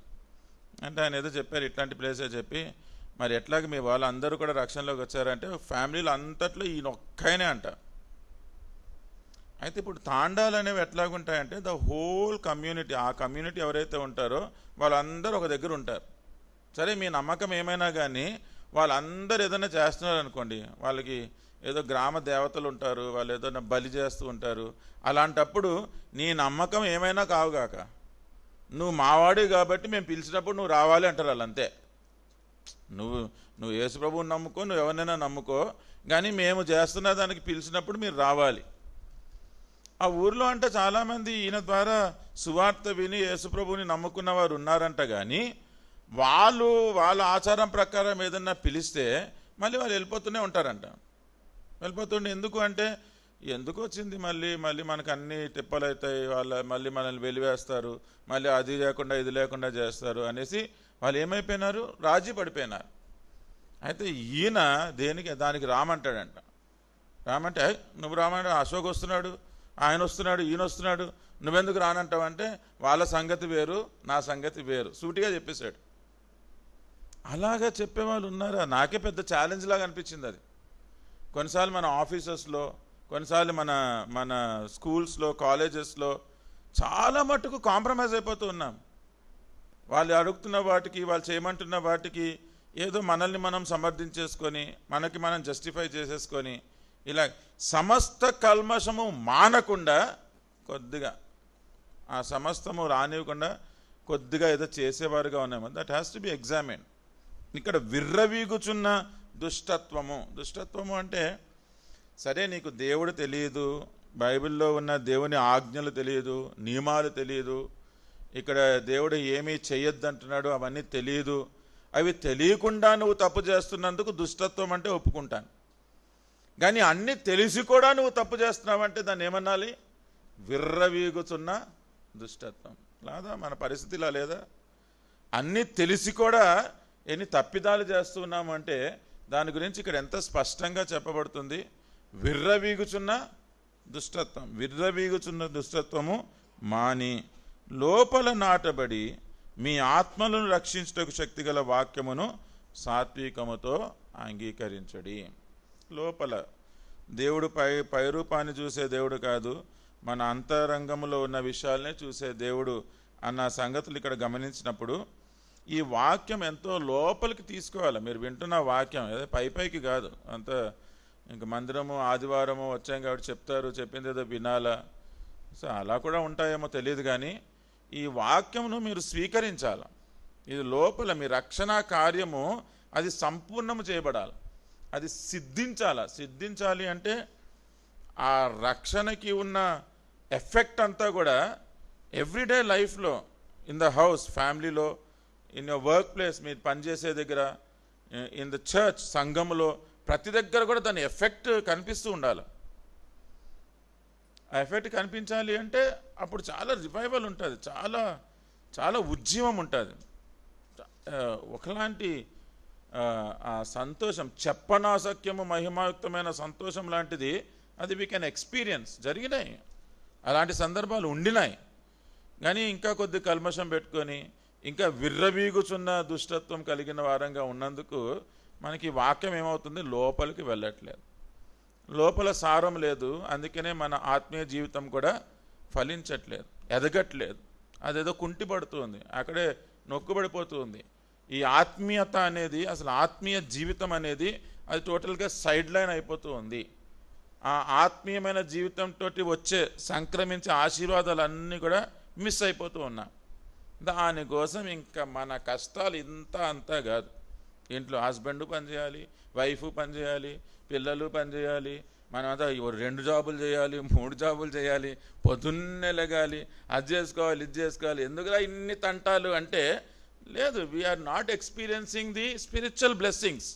అంటే ఆయన ఏదో చెప్పారు ఇట్లాంటి ప్లేసే చెప్పి, మరి ఎట్లాగ మీ వాళ్ళందరూ కూడా రక్షణలోకి వచ్చారంటే ఫ్యామిలీలో అంతట్లో ఈయన ఒక్కనే అంట. అయితే ఇప్పుడు తాండాలు అనేవి ఎట్లాగుంటాయంటే ద హోల్ కమ్యూనిటీ, ఆ కమ్యూనిటీ ఎవరైతే ఉంటారో వాళ్ళందరూ ఒక దగ్గర ఉంటారు. సరే మీ నమ్మకం ఏమైనా కానీ వాళ్ళందరూ ఏదైనా చేస్తున్నారు అనుకోండి, వాళ్ళకి ఏదో గ్రామ దేవతలు ఉంటారు, వాళ్ళు ఏదైనా బలి చేస్తూ ఉంటారు. అలాంటప్పుడు నీ నమ్మకం ఏమైనా కావుగాక, నువ్వు మావాడి కాబట్టి మేము పిలిచినప్పుడు నువ్వు రావాలి అంటారు వాళ్ళు. అంతే. నువ్వు యేసు ప్రభువుని నమ్ముకో, నువ్వు ఎవరినైనా నమ్ముకో, కానీ మేము చేస్తున్న దానికి పిలిచినప్పుడు మీరు రావాలి. ఆ ఊర్లో అంటే చాలామంది ఈయన ద్వారా సువార్త విని యేసు ప్రభువుని నమ్ముకున్న వారు ఉన్నారంట. కానీ వాళ్ళ ఆచారం ప్రకారం ఏదన్నా పిలిస్తే మళ్ళీ వాళ్ళు వెళ్ళిపోతూనే ఉంటారంట. వెళ్ళిపోతుండే ఎందుకు అంటే, ఎందుకు వచ్చింది మళ్ళీ మనకు అన్ని తిప్పలు అవుతాయి, మళ్ళీ మనల్ని వెలివేస్తారు, మళ్ళీ అది లేకుండా ఇది లేకుండా చేస్తారు అనేసి వాళ్ళు ఏమైపోయినారు, రాజీ పడిపోయినారు. అయితే ఈయన దానికి రామంటాడంట. రామంటే నువ్వు రామంటే అశోక్ వస్తున్నాడు, ఆయన వస్తున్నాడు, ఈయన వస్తున్నాడు, నువ్వెందుకు రానంటావంటే వాళ్ళ సంగతి వేరు, నా సంగతి వేరు, సూటిగా చెప్పేశాడు. అలాగా చెప్పేవాళ్ళు ఉన్నారా? నాకే పెద్ద ఛాలెంజ్ లాగా అనిపించింది అది. కొన్నిసార్లు మన ఆఫీసెస్లో, కొన్నిసార్లు మన స్కూల్స్లో, కాలేజెస్లో చాలా మట్టుకు కాంప్రమైజ్ అయిపోతూ ఉన్నాం. వాళ్ళు అడుగుతున్న వాటికి, వాళ్ళు చేయమంటున్న వాటికి ఏదో మనల్ని మనం సమర్థించేసుకొని, మనకి మనం జస్టిఫై చేసేసుకొని, ఇలా సమస్త కల్మషము మానకుండా కొద్దిగా, ఆ సమస్తము రానివ్వకుండా కొద్దిగా ఏదో చేసేవారుగా ఉన్నాము. That has to B examine. ఇక్కడ విర్రవీగుచున్న దుష్టత్వము అంటే, సరే నీకు దేవుడు తెలియదు, బైబిల్లో ఉన్న దేవుని ఆజ్ఞలు తెలియదు, నియమాలు తెలియదు, ఇక్కడ దేవుడు ఏమీ చెయ్యొద్దంటున్నాడు అవన్నీ తెలియదు, అవి తెలియకుండా నువ్వు తప్పు చేస్తున్నందుకు దుష్టత్వం అంటే ఒప్పుకుంటాను. కానీ అన్నీ తెలిసి కూడా నువ్వు తప్పు చేస్తున్నావంటే దాన్ని ఏమనాలి? విర్రవీగుచున్న దుష్టత్వం. లేదా మన పరిస్థితి ఇలా లేదా? అన్నీ తెలిసి కూడా ఎన్ని తప్పిదాలు చేస్తున్నాము అంటే దాని గురించి ఇక్కడ ఎంత స్పష్టంగా చెప్పబడుతుంది. విర్రవీగుచున్న దుష్టత్వము మాని లోపల నాటబడి మీ ఆత్మలను రక్షించుటకు శక్తిగల వాక్యమును సాత్వికముతో అంగీకరించడి. లోపల దేవుడు పైరూపాన్ని చూసే దేవుడు కాదు, మన అంతరంగంలో ఉన్న విషయాలనే చూసే దేవుడు అన్న సంగతులు ఇక్కడ గమనించినప్పుడు ఈ వాక్యం ఎంతో లోపలికి తీసుకోవాలి. మీరు వింటున్న వాక్యం ఏదో పైకి కాదు, అంత ఇంక మందిరము ఆదివారము వచ్చాం కాబట్టి చెప్తారు, చెప్పింది ఏదో వినాలా, సో అలా కూడా ఉంటాయేమో తెలియదు. కానీ ఈ వాక్యమును మీరు స్వీకరించాలి. ఇది లోపల మీ రక్షణ కార్యము అది సంపూర్ణము చేయబడాలి, అది సిద్ధించాలి అంటే ఆ రక్షణకి ఉన్న ఎఫెక్ట్ అంతా కూడా ఎవ్రీడే లైఫ్లో, ఇన్ ద హౌస్, ఫ్యామిలీలో, ఇన్ యువర్ వర్క్ ప్లేస్, మీరు పనిచేసే దగ్గర, ఇన్ ద చర్చ్, సంఘంలో, ప్రతి దగ్గర కూడా దాని ఎఫెక్ట్ కనిపిస్తూ ఉండాలి. ఆ ఎఫెక్ట్ కనిపించాలి అంటే అప్పుడు చాలా రివైవల్ ఉంటుంది, చాలా చాలా ఉజ్జీవం ఉంటుంది, ఒకలాంటి ఆ సంతోషం, చెప్పనాసక్యము మహిమాయుక్తమైన సంతోషం లాంటిది అది వీ కెన్ ఎక్స్పీరియన్స్. జరిగినాయి అలాంటి సందర్భాలు, ఉండినాయి. కానీ ఇంకా కొద్ది కల్మషం పెట్టుకొని ఇంకా విర్రవీగుచున్న దుష్టత్వం కలిగిన వారంగా ఉన్నందుకు మనకి వాక్యం ఏమవుతుంది, లోపలికి వెళ్ళట్లేదు, లోపల సారం లేదు. అందుకనే మన ఆత్మీయ జీవితం కూడా ఫలించట్లేదు, ఎదగట్లేదు, అదేదో కుంటిపడుతుంది, అక్కడే నొక్కుబడిపోతుంది. ఈ ఆత్మీయత అనేది, అసలు ఆత్మీయ జీవితం అనేది అది టోటల్గా సైడ్ లైన్ అయిపోతూ ఉంది. ఆ ఆత్మీయమైన జీవితంతో వచ్చే సంక్రమించే ఆశీర్వాదాలన్నీ కూడా మిస్ అయిపోతూ ఉన్నాం. దానికోసం ఇంకా మన కష్టాలు ఇంత అంతా కాదు. ఇంట్లో హస్బెండ్ పనిచేయాలి, వైఫ్ పనిచేయాలి, పిల్లలు పనిచేయాలి, మనమంతా 2 జాబులు చేయాలి, 3 జాబులు చేయాలి, పొద్దున్నే లెగాలి, అది చేసుకోవాలి, ఇది చేసుకోవాలి. ఎందుకులా ఇన్ని తంటాలు అంటే లేదు, we are not experiencing the spiritual blessings.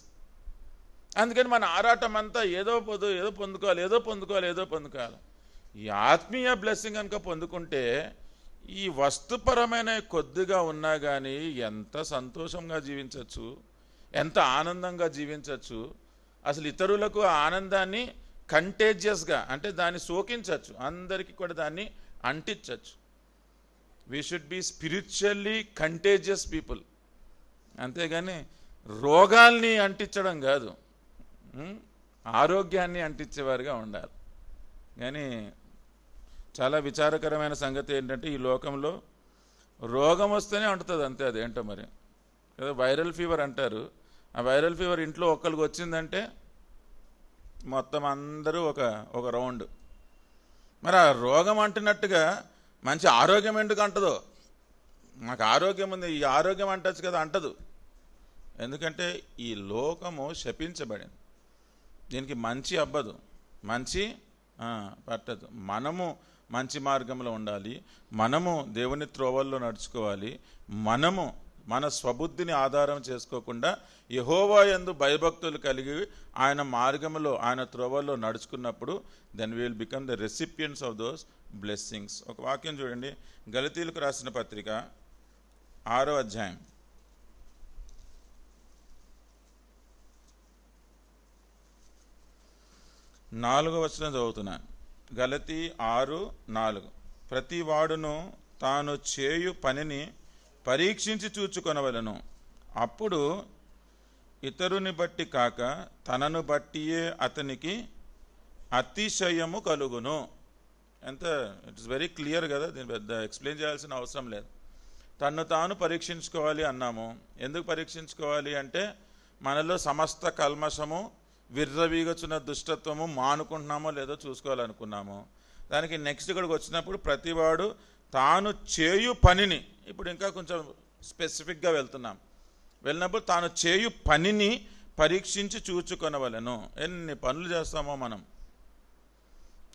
అందుకని మన ఆరాటం అంతా ఏదో పొందుకోవాలి. ఈ ఆత్మీయ బ్లెస్సింగ్ కనుక పొందుకుంటే ఈ వస్తుపరమైన కొద్దిగా ఉన్నా కానీ ఎంత సంతోషంగా జీవించవచ్చు, ఎంత ఆనందంగా జీవించవచ్చు. అసలు ఇతరులకు ఆనందాన్ని కంటేజియస్గా, అంటే దాన్ని సోకించవచ్చు, అందరికీ కూడా దాన్ని అంటించవచ్చు. We should be spiritually contagious people, అంతేగాని రోగాల్ని అంటించడం కాదు, ఆరోగ్యాన్ని అంటించేవారుగా ఉండాలి. కానీ చాలా విచారకరమైన సంగతి ఏంటంటే ఈ లోకంలో రోగం వస్తేనే అంటుతుంది అంతే, అదేంటో మరి ఏదో వైరల్ ఫీవర్ అంటారు. ఆ వైరల్ ఫీవర్ ఇంట్లో ఒక్కరికి వచ్చిందంటే మొత్తం అందరూ ఒక రౌండ్. మరి ఆ రోగం అంటున్నట్టుగా మంచి ఆరోగ్యం ఎందుకు అంటదో? నాకు ఆరోగ్యం ఉంది, ఈ ఆరోగ్యం అంటచ్చు కదా, అంటదు. ఎందుకంటే ఈ లోకము శపించబడింది, దీనికి మంచి అబ్బదు, మంచి పట్టదు. మనము మంచి మార్గంలో ఉండాలి, మనము దేవుని త్రోవల్లో నడుచుకోవాలి. మనము మన స్వబుద్ధిని ఆధారం చేసుకోకుండా యెహోవా యందు భయభక్తులు కలిగి ఆయన మార్గంలో, ఆయన త్రోవల్లో నడుచుకున్నప్పుడు then we will become the recipients of those blessings. ఒక వాక్యం చూడండి, గలతీయులకు రాసిన పత్రిక 6వ అధ్యాయం 4వ వచనం చదువుతున్నాను. గలతీ 6:4. ప్రతి వాడును తాను చేయు పనిని పరీక్షించి చూచుకొనవలెను, అప్పుడు ఇతరుని బట్టి కాక తనను బట్టియే అతనికి అతిశయము కలుగును. ఎంత ఇట్స్ వెరీ క్లియర్ కదా, దీని పెద్ద ఎక్స్ప్లెయిన్ చేయాల్సిన అవసరం లేదు. తన్ను తాను పరీక్షించుకోవాలి అన్నాము. ఎందుకు పరీక్షించుకోవాలి అంటే మనలో సమస్త కల్మషము, విర్రవీగచున్న దుష్టత్వము మానుకుంటున్నామో లేదో చూసుకోవాలనుకున్నాము. దానికి నెక్స్ట్ ఇక్కడికి వచ్చినప్పుడు ప్రతివాడు తాను చేయు పనిని, ఇప్పుడు ఇంకా కొంచెం స్పెసిఫిక్గా వెళ్ళినప్పుడు తాను చేయు పనిని పరీక్షించి చూచుకొనవలెను. ఎన్ని పనులు చేస్తామో మనం,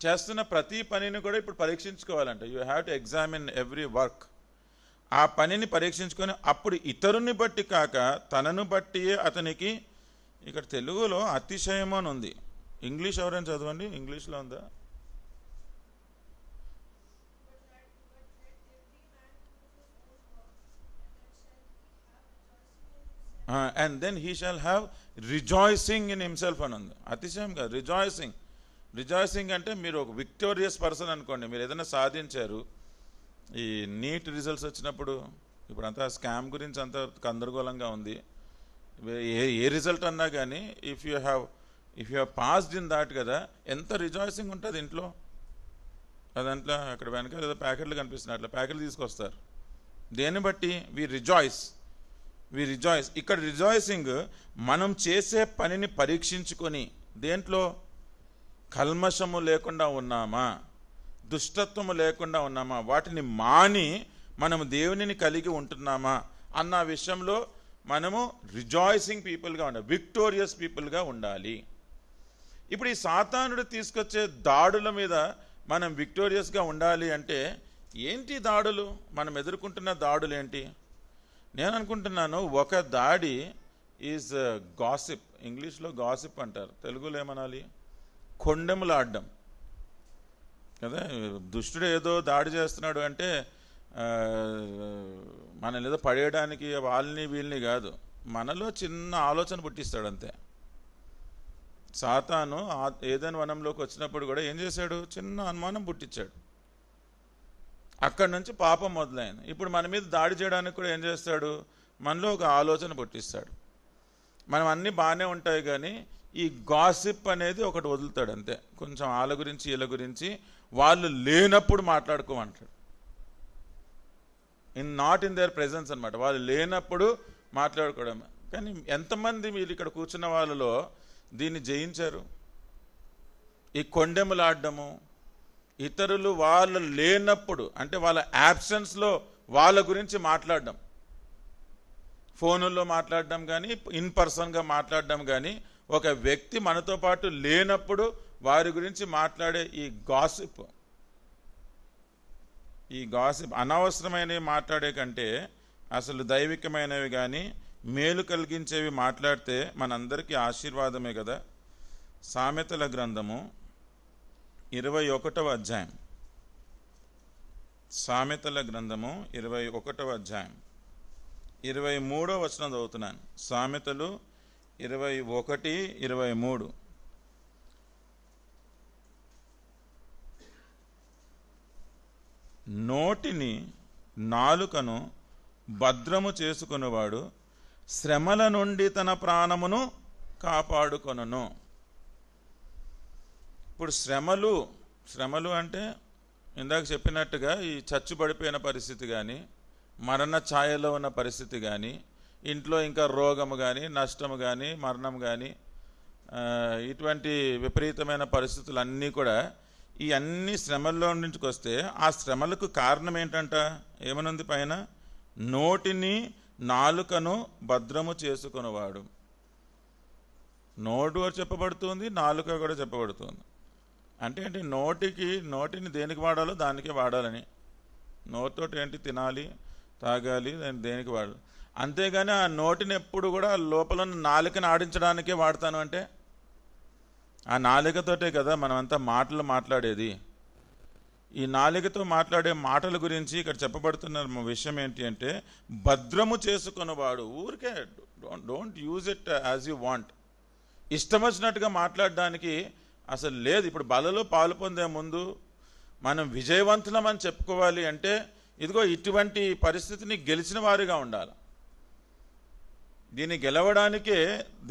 చేస్తున్న ప్రతి పనిని కూడా ఇప్పుడు పరీక్షించుకోవాలంటే you have to examine every work. ఆ పనిని పరీక్షించుకొని అప్పుడు ఇతరుని బట్టి కాక తనను బట్టియే అతనికి, ఇక్కడ తెలుగులో అతిశయము అని ఉంది, ఇంగ్లీష్ ఎవరైనా చదవండి, ఇంగ్లీష్లో ఉందా? And then he shall have rejoicing in himself అని ఉంది. అతిశయం కాదు, రిజాయిసింగ్. రిజాయిసింగ్ అంటే మీరు ఒక విక్టోరియస్ పర్సన్ అనుకోండి, మీరు ఏదైనా సాధించారు. ఈ నీట్ రిజల్ట్స్ వచ్చినప్పుడు ఇప్పుడంతా స్కామ్ గురించి అంత గందరగోళంగా ఉంది. ఏ రిజల్ట్ అన్నా కానీ if you have if you passed in that కదా, ఎంత రిజాయిసింగ్ ఉంటుంది ఇంట్లో. అదంట్లో అక్కడ వెనక ఏదో ప్యాకెట్లు కనిపిస్తున్నాయి, అట్లా ప్యాకెట్లు తీసుకొస్తారు. దేన్ని బట్టి వి రిజాయిస్. ఇక్కడ రిజాయిసింగ్ మనం చేసే పనిని పరీక్షించుకొని దేంట్లో కల్మషము లేకుండా ఉన్నామా, దుష్టత్వము లేకుండా ఉన్నామా, వాటిని మాని మనము దేవునిని కలిగి ఉంటున్నామా అన్న విషయంలో మనము రిజాయిసింగ్ పీపుల్గా ఉండాలి, విక్టోరియస్ పీపుల్గా ఉండాలి. ఇప్పుడు ఈ సాతానుడు తీసుకొచ్చే దాడుల మీద మనం విక్టోరియస్గా ఉండాలి అంటే ఏంటి దాడులు, మనం ఎదుర్కొంటున్న దాడులు ఏంటి? నేను అనుకుంటున్నాను ఒక దాడి ఈజ్ గాసిప్. ఇంగ్లీష్లో గాసిప్ అంటారు, తెలుగులో ఏమనాలి? కొండెములాడడం కదా. దుష్టుడు ఏదో దాడి చేస్తున్నాడు అంటే మనల్ని ఏదో పడేయడానికి వాళ్ళని వీళ్ళని కాదు, మనలో చిన్న ఆలోచన పుట్టిస్తాడు అంతే. సాతాను ఏదైనా వనంలోకి వచ్చినప్పుడు కూడా ఏం చేశాడు? చిన్న అనుమానం పుట్టించాడు. అక్కడి నుంచి పాపం మొదలైంది. ఇప్పుడు మన మీద దాడి చేయడానికి కూడా ఏం చేస్తాడు? మనలో ఒక ఆలోచన పుట్టిస్తాడు. మనం అన్నీ బాగానే ఉంటాయి కానీ ఈ గాసిప్ అనేది ఒకటి వదులుతాడు అంతే. కొంచెం వాళ్ళ గురించి వీళ్ళ గురించి వాళ్ళు లేనప్పుడు మాట్లాడుకోమంటాడు. నాట్ ఇన్ దేర్ ప్రెజెన్స్ అనమాట, వాళ్ళు లేనప్పుడు మాట్లాడుకోవడం. కానీ ఎంతమంది వీళ్ళు ఇక్కడ కూర్చున్న వాళ్ళలో దీన్ని జయించారు? ఈ కొండెములాడడము, ఇతరులు వాళ్ళు లేనప్పుడు అంటే వాళ్ళ యాబ్సెన్స్లో వాళ్ళ గురించి మాట్లాడడం, ఫోనుల్లో మాట్లాడడం కానీ ఇన్ పర్సన్గా మాట్లాడడం కానీ, ఒక వ్యక్తి మనతో పాటు లేనప్పుడు వారి గురించి మాట్లాడే ఈ గాసిప్ అనవసరమైనవి మాట్లాడే కంటే అసలు దైవికమైనవి కానీ మేలు కలిగించేవి మాట్లాడితే మనందరికీ ఆశీర్వాదమే కదా. సామెతల గ్రంథము 21వ అధ్యాయం, సామెతల గ్రంథము 21వ అధ్యాయం 23వ వచనం చదువుతున్నాను. సామెతలు 21:23. నోటిని నాలుకను భద్రము చేసుకునేవాడు శ్రమల నుండి తన ప్రాణమును కాపాడుకొనును. ఇప్పుడు శ్రమలు అంటే ఇందాక చెప్పినట్టుగా ఈ చచ్చుబడిపోయిన పరిస్థితి కానీ, మరణ ఛాయలో ఉన్న పరిస్థితి కానీ, ఇంట్లో ఇంకా రోగము కానీ, నష్టము కానీ, మరణం కానీ, ఇటువంటి విపరీతమైన పరిస్థితులు అన్నీ కూడా ఈ అన్ని శ్రమల్లో నుంచి వస్తే ఆ శ్రమలకు కారణం ఏంటంట? ఏమనుంది పైన? నోటిని నాలుకను భద్రము చేసుకునేవాడు. నోటు చెప్పబడుతుంది, నాలుక కూడా చెప్పబడుతుంది. అంటే ఏంటి? నోటిని దేనికి వాడాలో దానికే వాడాలని. నోటితోటి ఏంటి? తినాలి, తాగాలి, దేనికి వాడాలి. అంతేగాని ఆ నోటిని ఎప్పుడు కూడా లోపల నాలుకని ఆడించడానికే వాడతాను అంటే, ఆ నాలుకతోటే కదా మనమంతా మాటలు మాట్లాడేది. ఈ నాలుకతో మాట్లాడే మాటల గురించి ఇక్కడ చెప్పబడుతున్న విషయం ఏంటి అంటే, భద్రము చేసుకునేవాడు. ఊరికే don't use it as you want. ఇష్టం వచ్చినట్టుగా మాట్లాడడానికి అసలు లేదు. ఇప్పుడు బలలో పాలు పొందే ముందు మనం విజయవంతులమని చెప్పుకోవాలి అంటే ఇదిగో ఇటువంటి పరిస్థితిని గెలిచిన వారిగా ఉండాలి. దీన్ని గెలవడానికే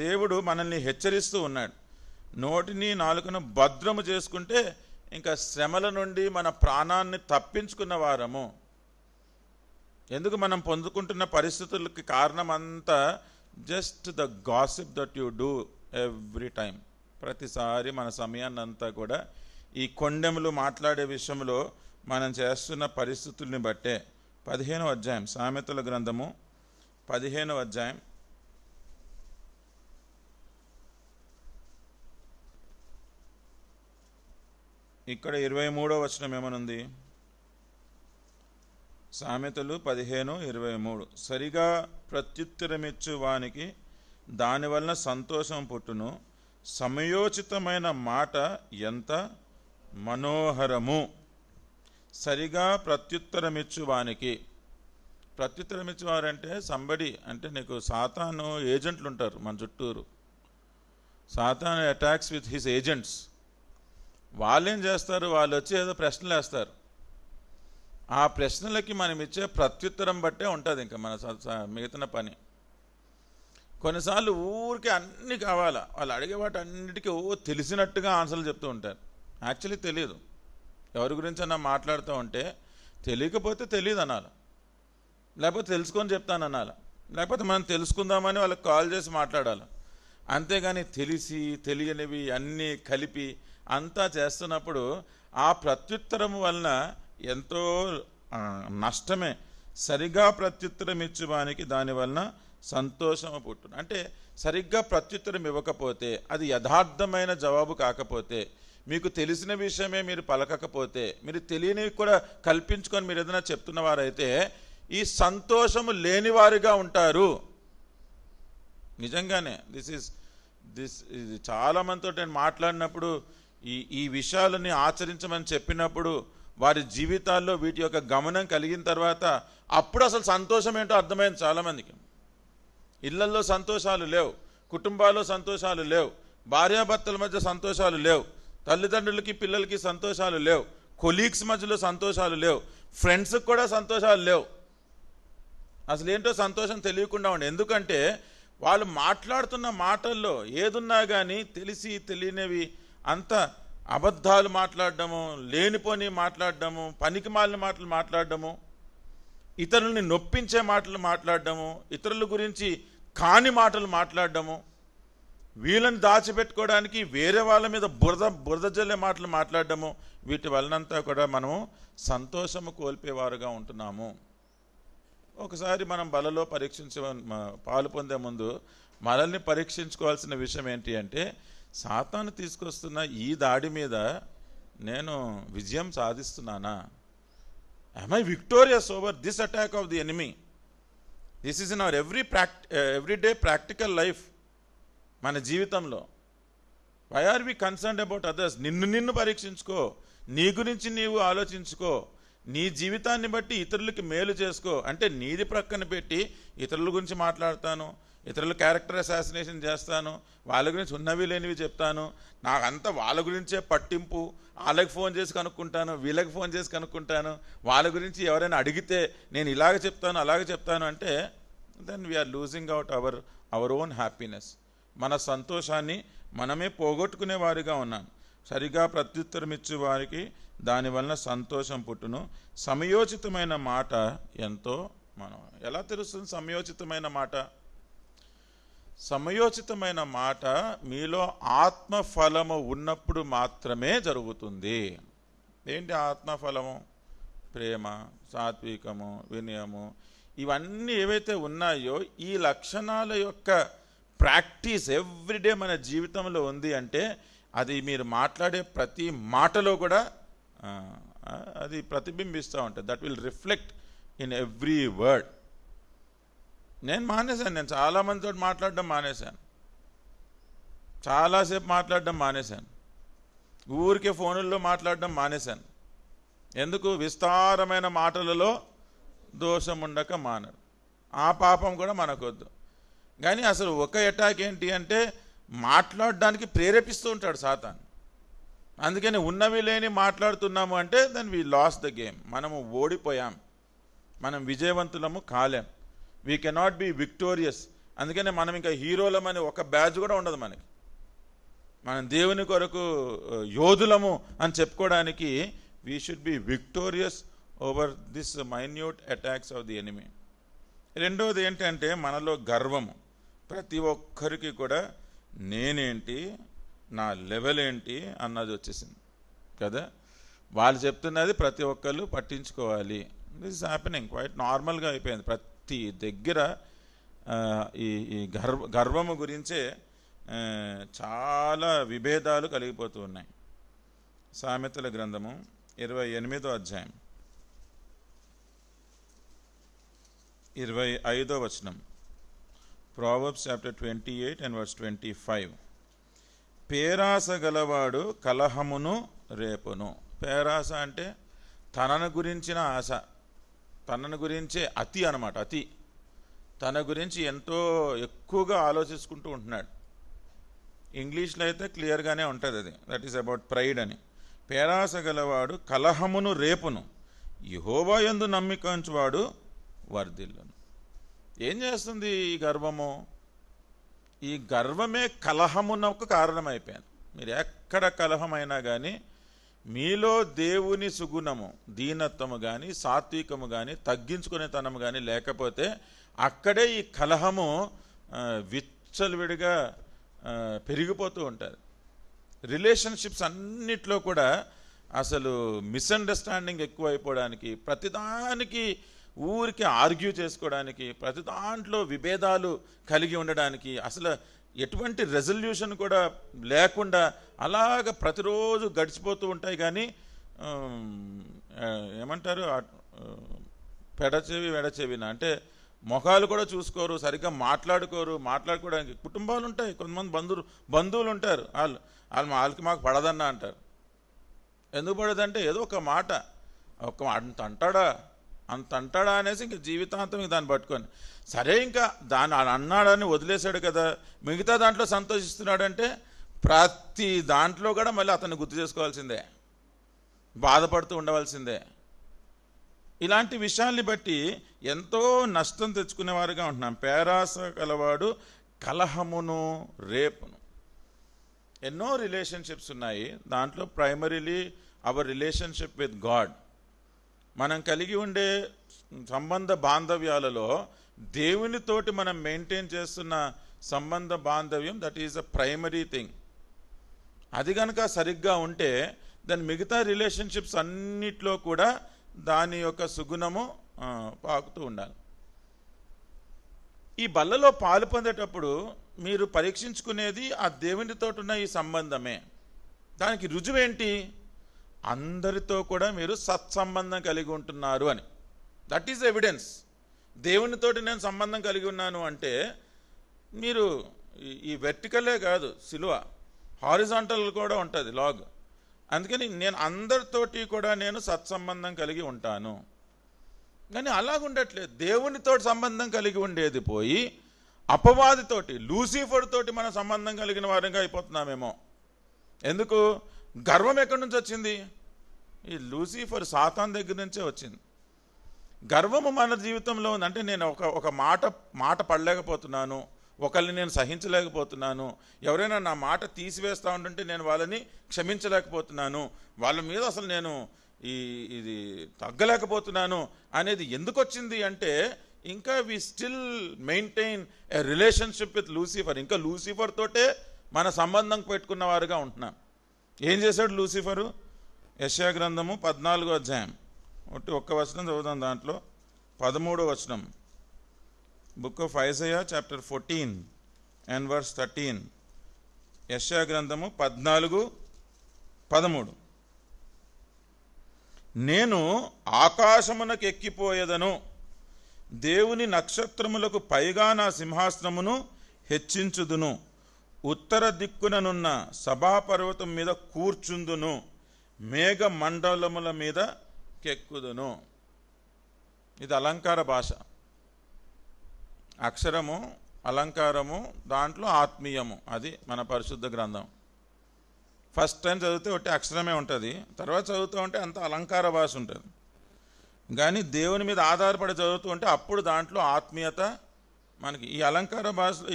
దేవుడు మనల్ని హెచ్చరిస్తూ ఉన్నాడు. నోటిని నాలుకను భద్రము చేసుకుంటే ఇంకా శ్రమల నుండి మన ప్రాణాన్ని తప్పించుకున్న వారము. ఎందుకు మనం పొందుకుంటున్న పరిస్థితులకి కారణం అంతా just the gossip that you do every time. ప్రతిసారి మన సమయాన్ని అంతా కూడా ఈ కొండెములు మాట్లాడే విషయంలో మనం చేస్తున్న పరిస్థితుల్ని బట్టే. 15వ అధ్యాయం, సామెతల గ్రంథము 15వ అధ్యాయం ఇక్కడ 23వ వచనం ఏమనుంది? సామెతలు 15:23. సరిగా ప్రత్యుత్తరమిచ్చు వానికి దానివలన సంతోషం పుట్టును, సమయోచితమైన మాట ఎంత మనోహరము. సరిగా ప్రత్యుత్తరమిచ్చు వానికి. ప్రత్యుత్తరమిచ్చేవారంటే సంబడి అంటే నీకు సాతాను ఏజెంట్లు ఉంటారు మన చుట్టూరు. సాతాను అటాక్స్ విత్ హిస్ ఏజెంట్స్. వాళ్ళేం చేస్తారు? వాళ్ళు వచ్చి ఏదో ప్రశ్నలు వేస్తారు. ఆ ప్రశ్నలకి మనం ఇచ్చే ప్రత్యుత్తరం బట్టే ఉంటుంది ఇంకా మన మిగతా పని. కొన్నిసార్లు ఊరికే అన్నీ కావాలా, వాళ్ళు అడిగే వాటి అన్నిటికీ తెలిసినట్టుగా ఆన్సర్లు చెప్తూ ఉంటారు. యాక్చువల్లీ తెలియదు. ఎవరి గురించి అన్నా మాట్లాడుతూ ఉంటే తెలియకపోతే తెలియదు అనాలి, లేకపోతే తెలుసుకొని చెప్తాను అనాలి, లేకపోతే మనం తెలుసుకుందామని వాళ్ళకి కాల్ చేసి మాట్లాడాలి. అంతేగాని తెలిసి తెలియనివి అన్నీ కలిపి అంతా చేస్తున్నప్పుడు ఆ ప్రత్యుత్తరం వలన ఎంతో నష్టమే. సరిగ్గా ప్రత్యుత్తరం ఇచ్చేవానికి దానివలన సంతోషము పుట్టును. అంటే సరిగ్గా ప్రత్యుత్తరం ఇవ్వకపోతే, అది యథార్థమైన జవాబు కాకపోతే, మీకు తెలిసిన విషయమే మీరు పలకకపోతే, మీరు తెలియనివి కూడా కల్పించుకొని మీరు ఏదైనా చెప్తున్నవారైతే ఈ సంతోషము లేనివారిగా ఉంటారు. నిజంగానే ఇది చాలామందితో నేను మాట్లాడినప్పుడు ఈ విషయాలని ఆచరించమని చెప్పినప్పుడు వారి జీవితాల్లో వీటి యొక్క గమనం కలిగిన తర్వాత అప్పుడు అసలు సంతోషం ఏంటో అర్థమైంది చాలామందికి. ఇళ్లల్లో సంతోషాలు లేవు, కుటుంబాల్లో సంతోషాలు లేవు, భార్యాభర్తల మధ్య సంతోషాలు లేవు, తల్లిదండ్రులకి పిల్లలకి సంతోషాలు లేవు, కొలీగ్స్ మధ్యలో సంతోషాలు లేవు, ఫ్రెండ్స్కి కూడా సంతోషాలు లేవు. అసలు ఏంటో సంతోషం తెలియకుండా ఉండే. ఎందుకంటే వాళ్ళు మాట్లాడుతున్న మాటల్లో ఏదున్నా కానీ తెలిసి తెలియనివి అంత అబద్ధాలు మాట్లాడడము, లేనిపోని మాట్లాడడము, పనికి మాలిన మాటలు మాట్లాడడము, ఇతరులని నొప్పించే మాటలు మాట్లాడడము, ఇతరుల గురించి కాని మాటలు మాట్లాడడము, వీళ్ళని దాచిపెట్టుకోవడానికి వేరే వాళ్ళ మీద బురద జల్లే మాటలు మాట్లాడడము, వీటి వలనంతా కూడా మనము సంతోషము కోల్పోయేవారుగా ఉంటున్నాము. ఒకసారి మనం బలలో పాలు పొందే ముందు మనల్ని పరీక్షించుకోవాల్సిన విషయం ఏంటి అంటే, సాతాను తీసుకొస్తున్న ఈ దాడి మీద నేను విజయం సాధిస్తున్నానా? Am I victorious over this attack of the enemy? This is in our everyday practical life. మన జీవితంలో why are we concerned about others? నిన్ను పరీక్షించుకో, నీ గురించి నీవు ఆలోచించుకో, నీ జీవితాన్ని బట్టి ఇతరులకి మేలు చేసుకో. అంటే నీది ప్రక్కన పెట్టి ఇతరుల గురించి మాట్లాడతాను, ఇతరుల క్యారెక్టర్ అసాసినేషన్ చేస్తాను, వాళ్ళ గురించి ఉన్నవి లేనివి చెప్తాను, నాకంతా వాళ్ళ గురించే పట్టింపు, వాళ్ళకి ఫోన్ చేసి కనుక్కుంటాను, వీళ్ళకి ఫోన్ చేసి కనుక్కుంటాను, వాళ్ళ గురించి ఎవరైనా అడిగితే నేను ఇలాగ చెప్తాను అలాగ చెప్తాను అంటే then we are losing out our own happiness. మన సంతోషాన్ని మనమే పోగొట్టుకునే వారిగా ఉన్నాం. సరిగా ప్రత్యుత్తరం ఇచ్చే వారికి దానివలన సంతోషం పుట్టును. సమయోచితమైన మాట ఎంతో మనం ఎలా తెలుస్తుంది? సమయోచితమైన మాట, సమయోచితమైన మాట మీలో ఆత్మఫలము ఉన్నప్పుడు మాత్రమే జరుగుతుంది. ఏంటి ఆత్మఫలము? ప్రేమ, సాత్వికము, వినయము, ఇవన్నీ ఏవైతే ఉన్నాయో ఈ లక్షణాల యొక్క ప్రాక్టీస్ ఎవ్రీడే మన జీవితంలో ఉంది అంటే అది మీరు మాట్లాడే ప్రతి మాటలో కూడా అది ప్రతిబింబిస్తూ ఉంటుంది. That will reflect in every word. నేను చాలామందితో మాట్లాడడం మానేశాను, చాలాసేపు మాట్లాడడం మానేశాను, ఊరికే ఫోనుల్లో మాట్లాడడం మానేశాను. ఎందుకు? విస్తారమైన మాటలలో దోషం ఉండక మానరు. ఆ పాపం కూడా మనకొద్దు. కానీ అసలు ఒక అటాక్ ఏంటి అంటే మాట్లాడడానికి ప్రేరేపిస్తూ ఉంటాడు సాతాను. అందుకని ఉన్నవి లేని మాట్లాడుతున్నాము అంటే then we lose the game. మనము ఓడిపోయాం, మనం విజయవంతులము కాలేం. We cannot be victorious. అందుకనే మనం ఇంకా హీరోలమని ఒక బ్యాడ్జ్ కూడా ఉండదు మనకి. మనం దేవుని కొరకు యోధులము అని చెప్పుకోవడానికి we should B victorious over this minute attacks of the enemy. రెండవది ఏంటంటే మనలో గర్వము. ప్రతి ఒక్కరికి కూడా నేనేంటి, నా లెవెల్ ఏంటి అన్నది వచ్చేసింది కదా. వాళ్ళు చెప్తున్నది ప్రతి ఒక్కళ్ళు పట్టించుకోవాలి. దిస్ ఇస్ హ్యాపెనింగ్ క్వైట్ నార్మల్గా అయిపోయింది. ప్రతి దగ్గర ఈ గర్వము గురించే చాలా విభేదాలు కలిగిపోతూ ఉన్నాయి. సామెతల గ్రంథము 28వ అధ్యాయం 25వ వచనం. Proverbs chapter 28 and verse 25. పేరాస గలవాడు కలహమును రేపును. పేరాస అంటే తనను గురించిన ఆశ, తనను గురించే అతి అన్నమాట. అతి తన గురించి ఎంతో ఎక్కువగా ఆలోచించుకుంటూ ఉంటున్నాడు. ఇంగ్లీష్లో అయితే క్లియర్గానే ఉంటుంది అది, దట్ ఈస్ అబౌట్ ప్రైడ్ అని. పేరాస గలవాడు కలహమును రేపును, యెహోవా యందు నమ్మిక ఉంచువాడు వర్ధిల్లును. ఏం చేస్తుంది ఈ గర్వము? ఈ గర్వమే కలహమునకు కారణమైపోయింది. మీరు ఎక్కడ కలహమైనా కానీ మీలో దేవుని సుగుణము, దీనత్వము కానీ, సాత్వికము కానీ, తగ్గించుకునేతనము కానీ లేకపోతే అక్కడే ఈ కలహము విచ్చలవిడిగా పెరిగిపోతూ ఉంటుంది. రిలేషన్షిప్స్ అన్నిట్లో కూడా అసలు మిస్అండర్స్టాండింగ్ ఎక్కువైపోవడానికి, ప్రతిదానికి ఊరికి ఆర్గ్యూ చేసుకోవడానికి, ప్రతి దాంట్లో విభేదాలు కలిగి ఉండడానికి, అసలు ఎటువంటి రెజల్యూషన్ కూడా లేకుండా అలాగ ప్రతిరోజు గడిచిపోతూ ఉంటాయి. కానీ ఏమంటారు, పెడచెవి వెడచెవిన అంటే మొఖాలు కూడా చూసుకోరు, సరిగ్గా మాట్లాడుకోవడానికి కుటుంబాలు ఉంటాయి. కొంతమంది బంధువులు ఉంటారు, వాళ్ళకి మాకు పడదన్న అంటారు. ఎందుకు పడదంటే ఏదో ఒక మాట అంత అంటాడా అనేసి ఇంక జీవితాంతం దాన్ని పట్టుకొని, సరే ఇంకా దాన్ని అన్నాడని వదిలేశాడు కదా, మిగతా దాంట్లో సంతోషిస్తున్నాడంటే ప్రతి దాంట్లో కూడా మళ్ళీ అతన్ని గుర్తు చేసుకోవాల్సిందే, బాధపడుతూ ఉండవలసిందే. ఇలాంటి విషయాల్ని బట్టి ఎంతో నష్టం తెచ్చుకునేవారుగా ఉంటున్నాం. పేరాస కలవాడు కలహమును రేపును. ఎన్నో రిలేషన్షిప్స్ ఉన్నాయి. దాంట్లో primarily our relationship with God, మనం కలిగి ఉండే సంబంధ బాంధవ్యాలలో దేవునితోటి మనం మెయింటైన్ చేస్తున్న సంబంధ బాంధవ్యం, that is a primary thing. అది కనుక సరిగ్గా ఉంటే దాని మిగతా రిలేషన్షిప్స్ అన్నిట్లో కూడా దాని యొక్క సుగుణము పాకుతూ ఉండాలి. ఈ బల్లలో పాలు పొందేటప్పుడు మీరు పరీక్షించుకునేది ఆ దేవునితో ఉన్న ఈ సంబంధమే. దానికి రుజువేంటి? అందరితో కూడా మీరు సత్సంబంధం కలిగి ఉంటున్నారు అని. That is evidence. దేవునితోటి నేను సంబంధం కలిగి ఉన్నాను అంటే మీరు ఈ వెర్టికలే కాదు, సిలువ హారిజాంటల్ కూడా ఉంటుంది లాగ్. అందుకని నేను అందరితోటి కూడా నేను సత్సంబంధం కలిగి ఉంటాను. కానీ అలాగుండట్లేదు. దేవునితో సంబంధం కలిగి ఉండేది పోయి అపవాదితోటి, లూసిఫర్ తోటి మన సంబంధం కలిగిన వారంగా అయిపోతున్నామేమో. ఎందుకు? గర్వం ఎక్కడి నుంచి వచ్చింది? ఈ లూసిఫర్ సాతాన్ దగ్గర నుంచే వచ్చింది. గర్వము మన జీవితంలో ఉంది. అంటే నేను ఒక మాట పడలేకపోతున్నాను, ఒకరిని నేను సహించలేకపోతున్నాను, ఎవరైనా నా మాట తీసివేస్తూ ఉంటుంటే నేను వాళ్ళని క్షమించలేకపోతున్నాను, వాళ్ళ మీద అసలు నేను ఇది తగ్గలేకపోతున్నాను అనేది ఎందుకు వచ్చింది అంటే, ఇంకా we still maintain a relationship with Lucifer. ఇంకా లూసిఫర్ తోటే మన సంబంధం పెట్టుకున్న వారుగా ఉంటున్నాం. ఏం చేశాడు లూసిఫరు? యెషయా గ్రంథము 14వ అధ్యాయం ఒక్క వచనం చదువుదాం. దాంట్లో 13వ వచనం, book of Isaiah chapter 14 and verse 13. యెషయా గ్రంథము 14:13. నేను ఆకాశమునకు ఎక్కిపోయేదను, దేవుని నక్షత్రములకు పైగా నా సింహాసనమును హెచ్చించుదును, ఉత్తర దిక్కుననున్న సభాపర్వతం మీద కూర్చుందును, మేఘ మండలముల మీద కెక్కుదును. ఇది అలంకార భాష. అక్షరము అలంకారము, దాంట్లో ఆత్మీయము. అది మన పరిశుద్ధ గ్రంథం. ఫస్ట్ టైం చదివితే ఒకటి అక్షరమే ఉంటుంది, తర్వాత చదువుతూ ఉంటే అంత అలంకార భాష ఉంటుంది. కానీ దేవుని మీద ఆధారపడి చదువుతూ ఉంటే అప్పుడు దాంట్లో ఆత్మీయత మనకి. ఈ అలంకార భాషలో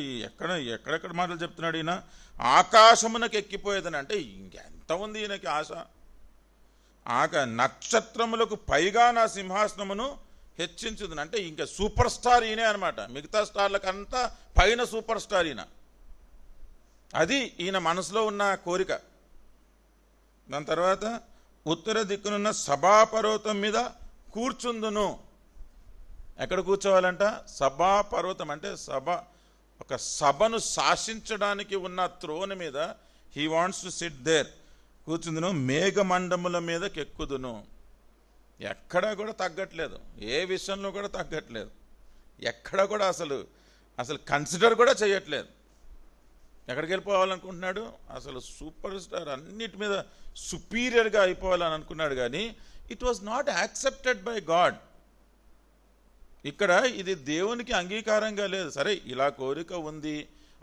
ఎక్కడెక్కడ మాటలు చెప్తున్నాడు ఈయన. ఆకాశమునకు ఎక్కిపోయేదని అంటే ఇంకెంత ఉంది ఈయనకి ఆశ. నక్షత్రములకు పైగా నా సింహాసనమును హెచ్చించుదని అంటే ఇంకా సూపర్ స్టార్ ఈయనే అనమాట. మిగతా స్టార్లకంతా పైన సూపర్ స్టార్ ఈయన. అది ఈయన మనసులో ఉన్న కోరిక. దాని తర్వాత ఉత్తర దిక్కునున్న సభాపర్వతం మీద కూర్చుందును. ఎక్కడ కూర్చోవాలంట? సభాపర్వతం అంటే ఒక సభను శాసించడానికి ఉన్న త్రోన్ మీద he wants to sit there. కూర్చుందును, మేఘమండముల మీద కెక్కుదును. ఎక్కడా కూడా తగ్గట్లేదు, ఏ విషయంలో కూడా తగ్గట్లేదు, ఎక్కడ కూడా అసలు కన్సిడర్ కూడా చేయట్లేదు. ఎక్కడికి వెళ్ళిపోవాలనుకుంటున్నాడు? అసలు సూపర్ స్టార్, అన్నిటి మీద సుపీరియర్గా అయిపోవాలని అనుకున్నాడు. కానీ it was not accepted by God. ఇక్కడ ఇది దేవునికి అంగీకారంగా లేదు. సరే, ఇలా కోరిక ఉంది,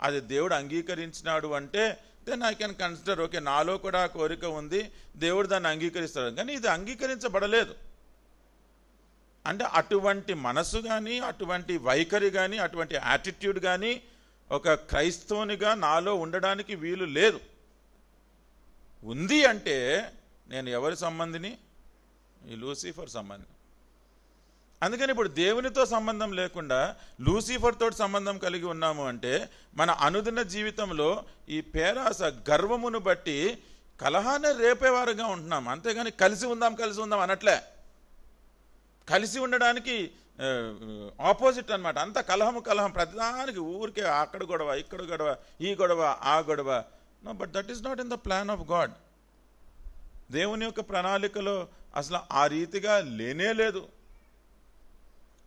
అది దేవుడు అంగీకరించినాడు అంటే then I can consider, okay, నాలో కూడా ఆ కోరిక ఉంది, దేవుడు దాన్ని అంగీకరిస్తాడు. కానీ ఇది అంగీకరించబడలేదు. అంటే అటువంటి మనసు కానీ, అటువంటి వైఖరి కానీ, అటువంటి యాటిట్యూడ్ కానీ ఒక క్రైస్తవునిగా నాలో ఉండడానికి వీలు లేదు. ఉంది అంటే నేను ఎవరి సంబంధిని? ఈ లూసిఫర్ సంబంధం. అందుకని ఇప్పుడు దేవునితో సంబంధం లేకుండా లూసిఫర్ తోటి సంబంధం కలిగి ఉన్నాము అంటే మన అనుదిన జీవితంలో ఈ పేరాస గర్వమును బట్టి కలహాన్ని రేపేవారుగా ఉంటున్నాం. అంతేగాని కలిసి ఉందాం అనట్లే. కలిసి ఉండడానికి ఆపోజిట్ అనమాట. అంత కలహం, ప్రతిదానికి ఊరికే అక్కడ గొడవ, ఇక్కడ గొడవ, ఈ గొడవ, ఆ గొడవ. No, but that is not in the plan of God. దేవుని యొక్క ప్రణాళికలో అసలు ఆ రీతిగా లేనే లేదు.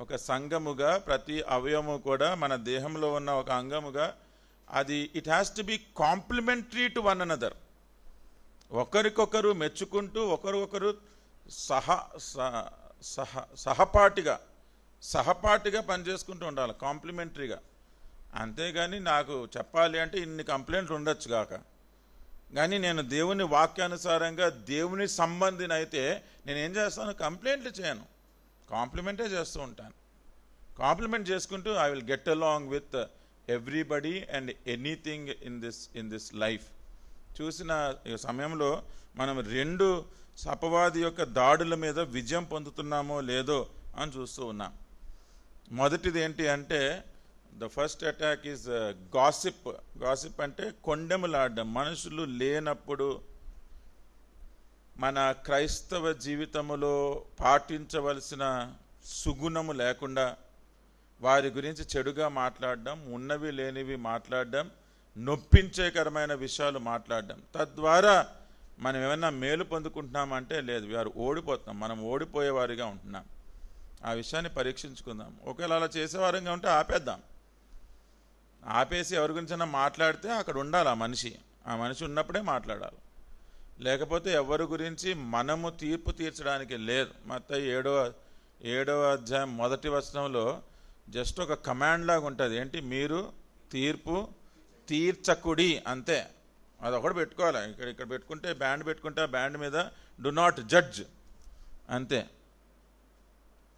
ఒక సంఘముగా ప్రతి అవయవము కూడా మన దేహంలో ఉన్న ఒక అంగముగా అది it has to be complementary to one another. ఒకరికొకరు మెచ్చుకుంటూ ఒకరొకరు సహపాఠిగా పనిచేసుకుంటూ ఉండాలి, కాంప్లిమెంటరీగా. అంతేగాని నాకు చెప్పాలి అంటే ఇన్ని కంప్లైంట్లు ఉండొచ్చు కాక, కానీ నేను దేవుని వాక్యానుసారంగా దేవుని సంబంధిని అయితే నేనేం చేస్తాను? కంప్లైంట్లు చేయను, కాంప్లిమెంటే చేస్తూ ఉంటాను. కాంప్లిమెంట్ చేసుకుంటూ I will get along with everybody and anything in this life. చూసిన సమయంలో మనం రెండు అపవాది యొక్క దాడుల మీద విజయం పొందుతున్నామో లేదో అని చూస్తూ ఉన్నాం. మొదటిది ఏంటి అంటే the first attack is gossip. Gossip అంటే కొండెములాడడం. మనుషులు లేనప్పుడు మన క్రైస్తవ జీవితములో పాటించవలసిన సుగుణము లేకుండా వారి గురించి చెడుగా మాట్లాడడం, ఉన్నవి లేనివి మాట్లాడడం, నొప్పించేకరమైన విషయాలు మాట్లాడడం. తద్వారా మనం ఏమైనా మేలు పొందుకుంటున్నామంటే లేదు, వారు ఓడిపోతున్నాం, మనం ఓడిపోయేవారిగా ఉంటున్నాం. ఆ విషయాన్ని పరీక్షించుకుందాం. ఒకవేళ అలా చేసేవారంగా ఉంటే ఆపేద్దాం. ఆపేసి ఎవరి గురించైనా మాట్లాడితే అక్కడ ఉండాలి ఆ మనిషి ఉన్నప్పుడే మాట్లాడాలి. లేకపోతే ఎవరి గురించి మనము తీర్పు తీర్చడానికి లేదు. మత్తయి 7వ అధ్యాయం 1వ వచనంలో జస్ట్ ఒక కమాండ్ లాగా ఉంటుంది. ఏంటి? మీరు తీర్పు తీర్చకుడి, అంతే. అదొకటి పెట్టుకోవాలి. ఇక్కడ పెట్టుకుంటే, బ్యాండ్ పెట్టుకుంటే ఆ బ్యాండ్ మీద డు నాట్ జడ్జ్, అంతే.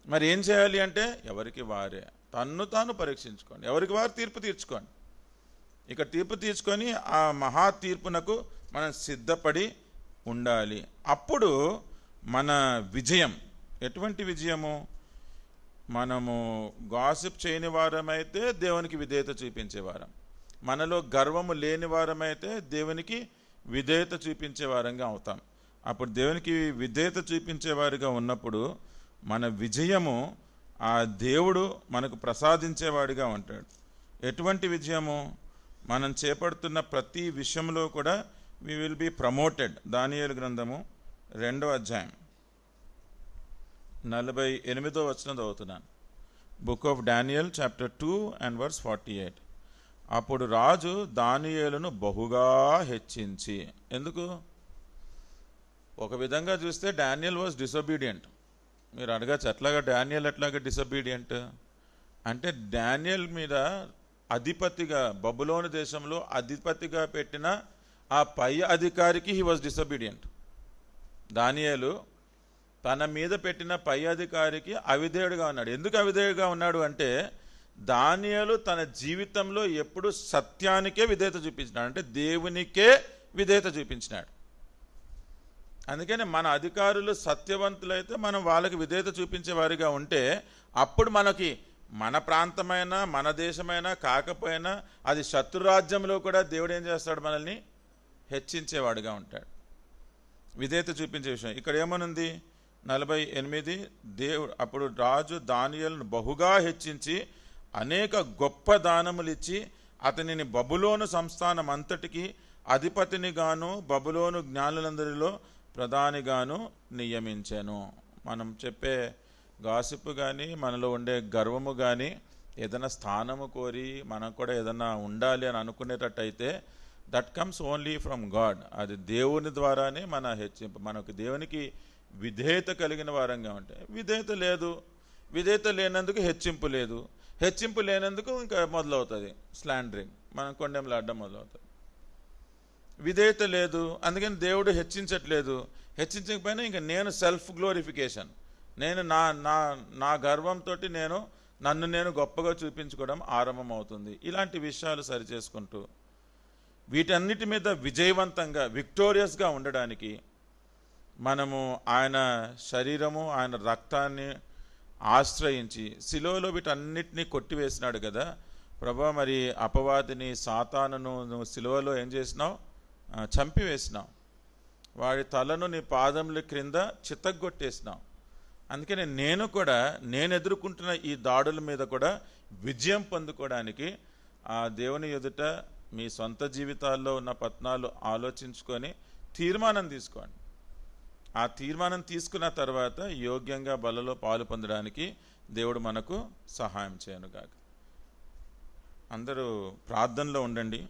మరి ఏం చేయాలి అంటే ఎవరికి వారే తన్ను తాను పరీక్షించుకోండి, ఎవరికి వారు తీర్పు తీర్చుకోండి. ఇక్కడ తీర్పు తీర్చుకొని ఆ మహా తీర్పునకు మనం సిద్ధపడి ఉండాలి. అప్పుడు మన విజయం ఎటువంటి విజయము? మనము గాసిప్ చేయని వారమైతే దేవునికి విధేయత చూపించేవారం, మనలో గర్వము లేని వారమైతే దేవునికి విధేయత చూపించే వారంగా అవుతాం. అప్పుడు దేవునికి విధేయత చూపించేవారిగా ఉన్నప్పుడు మన విజయము ఆ దేవుడు మనకు ప్రసాదించేవాడిగా ఉంటాడు. ఎటువంటి విజయము? మనం చేపడుతున్న ప్రతి విషయంలో కూడా వి విల్ బి ప్రమోటెడ్. దానియేలు గ్రంథము 2వ అధ్యాయం 48వ వచనం చదువుతున్నాను. Book of Daniel chapter 2 and verse 48. అప్పుడు రాజు దానియేలును బహుగా హెచ్చించి. ఎందుకు? ఒక విధంగా చూస్తే డానియల్ వాజ్ డిసొబీడియంట్. మీరు అడగచ్చు, ఎట్లాగా డిసొబీడియంట్ అంటే డానియల్ మీద అధిపతిగా, బబులోను దేశంలో అధిపతిగా పెట్టిన ఆ పై అధికారికి హీ వాజ్ డిసొబీడియంట్. దానియేలు తన మీద పెట్టిన పై అధికారికి అవిధేయుడుగా ఉన్నాడు. ఎందుకు అవిధేయుడుగా ఉన్నాడు అంటే దానియేలు తన జీవితంలో ఎప్పుడు సత్యానికే విధేయత చూపించినాడు, అంటే దేవునికే విధేయత చూపించినాడు. అందుకని మన అధికారులు సత్యవంతులైతే మనం వాళ్ళకి విధేయత చూపించే వారిగా ఉంటే అప్పుడు మనకి మన ప్రాంతమైనా మన దేశమైనా కాకపోయినా అది శత్రురాజ్యంలో కూడా దేవుడు ఏం చేస్తాడు? మనల్ని హెచ్చించేవాడుగా ఉంటాడు, విధేయత చూపించే విషయం. ఇక్కడ ఏమనుంది? 48. దేవుడు అప్పుడు రాజు దానియేలును బహుగా హెచ్చించి అనేక గొప్ప దానములిచ్చి అతనిని బబులోను సంస్థానం అంతటికి అధిపతినిగాను బబులోను జ్ఞానులందరిలో ప్రధానిగాను నియమించాను. మనం చెప్పే గాసిప్ కానీ మనలో ఉండే గర్వము కానీ ఏదైనా స్థానము కోరి మనం కూడా ఏదైనా ఉండాలి అని అనుకునేటట్టయితే that comes only from God. అది దేవుని ద్వారానే మన హెచ్చింపు. మనకు దేవునికి విధేయత కలిగిన వారంగా ఉంటే విధేయత లేనందుకు హెచ్చింపు లేదు, హెచ్చింపు లేనందుకు ఇంకా మొదలవుతుంది స్లాండరింగ్, మనం కొండెంలాడడం మొదలవుతుంది. విధేయత లేదు, అందుకని దేవుడు హెచ్చించట్లేదు. హెచ్చించకపోయినా ఇంకా నేను సెల్ఫ్ గ్లోరిఫికేషన్, నేను నా గర్వంతో నేను నన్ను నేను గొప్పగా చూపించుకోవడం ఆరంభం అవుతుంది. ఇలాంటి విషయాలు సరిచేసుకుంటూ వీటన్నిటి మీద విజయవంతంగా విక్టోరియస్గా ఉండడానికి మనము ఆయన శరీరము ఆయన రక్తాన్ని ఆశ్రయించి శిలువలో వీటన్నిటినీ కొట్టివేసినాడు కదా ప్రభా. మరి అపవాదిని సాతానును నువ్వు శిలువలో ఏం చేసినావు? చంపివేసినావు. వాడి తలను నీ పాదముల క్రింద చితగ్గొట్టేసినావు. అందుకని నేను ఎదుర్కొంటున్న ఈ దాడుల మీద కూడా విజయం పొందుకోవడానికి ఆ దేవుని ఎదుట మీ సొంత జీవితాల్లో ఉన్న పతనాలు ఆలోచించుకొని తీర్మానం తీసుకోండి. ఆ తీర్మానం తీసుకున్న తర్వాత యోగ్యంగా బలలో పాలు పొందడానికి దేవుడు మనకు సహాయం చేయనుగాక. అందరూ ప్రార్థనలో ఉండండి.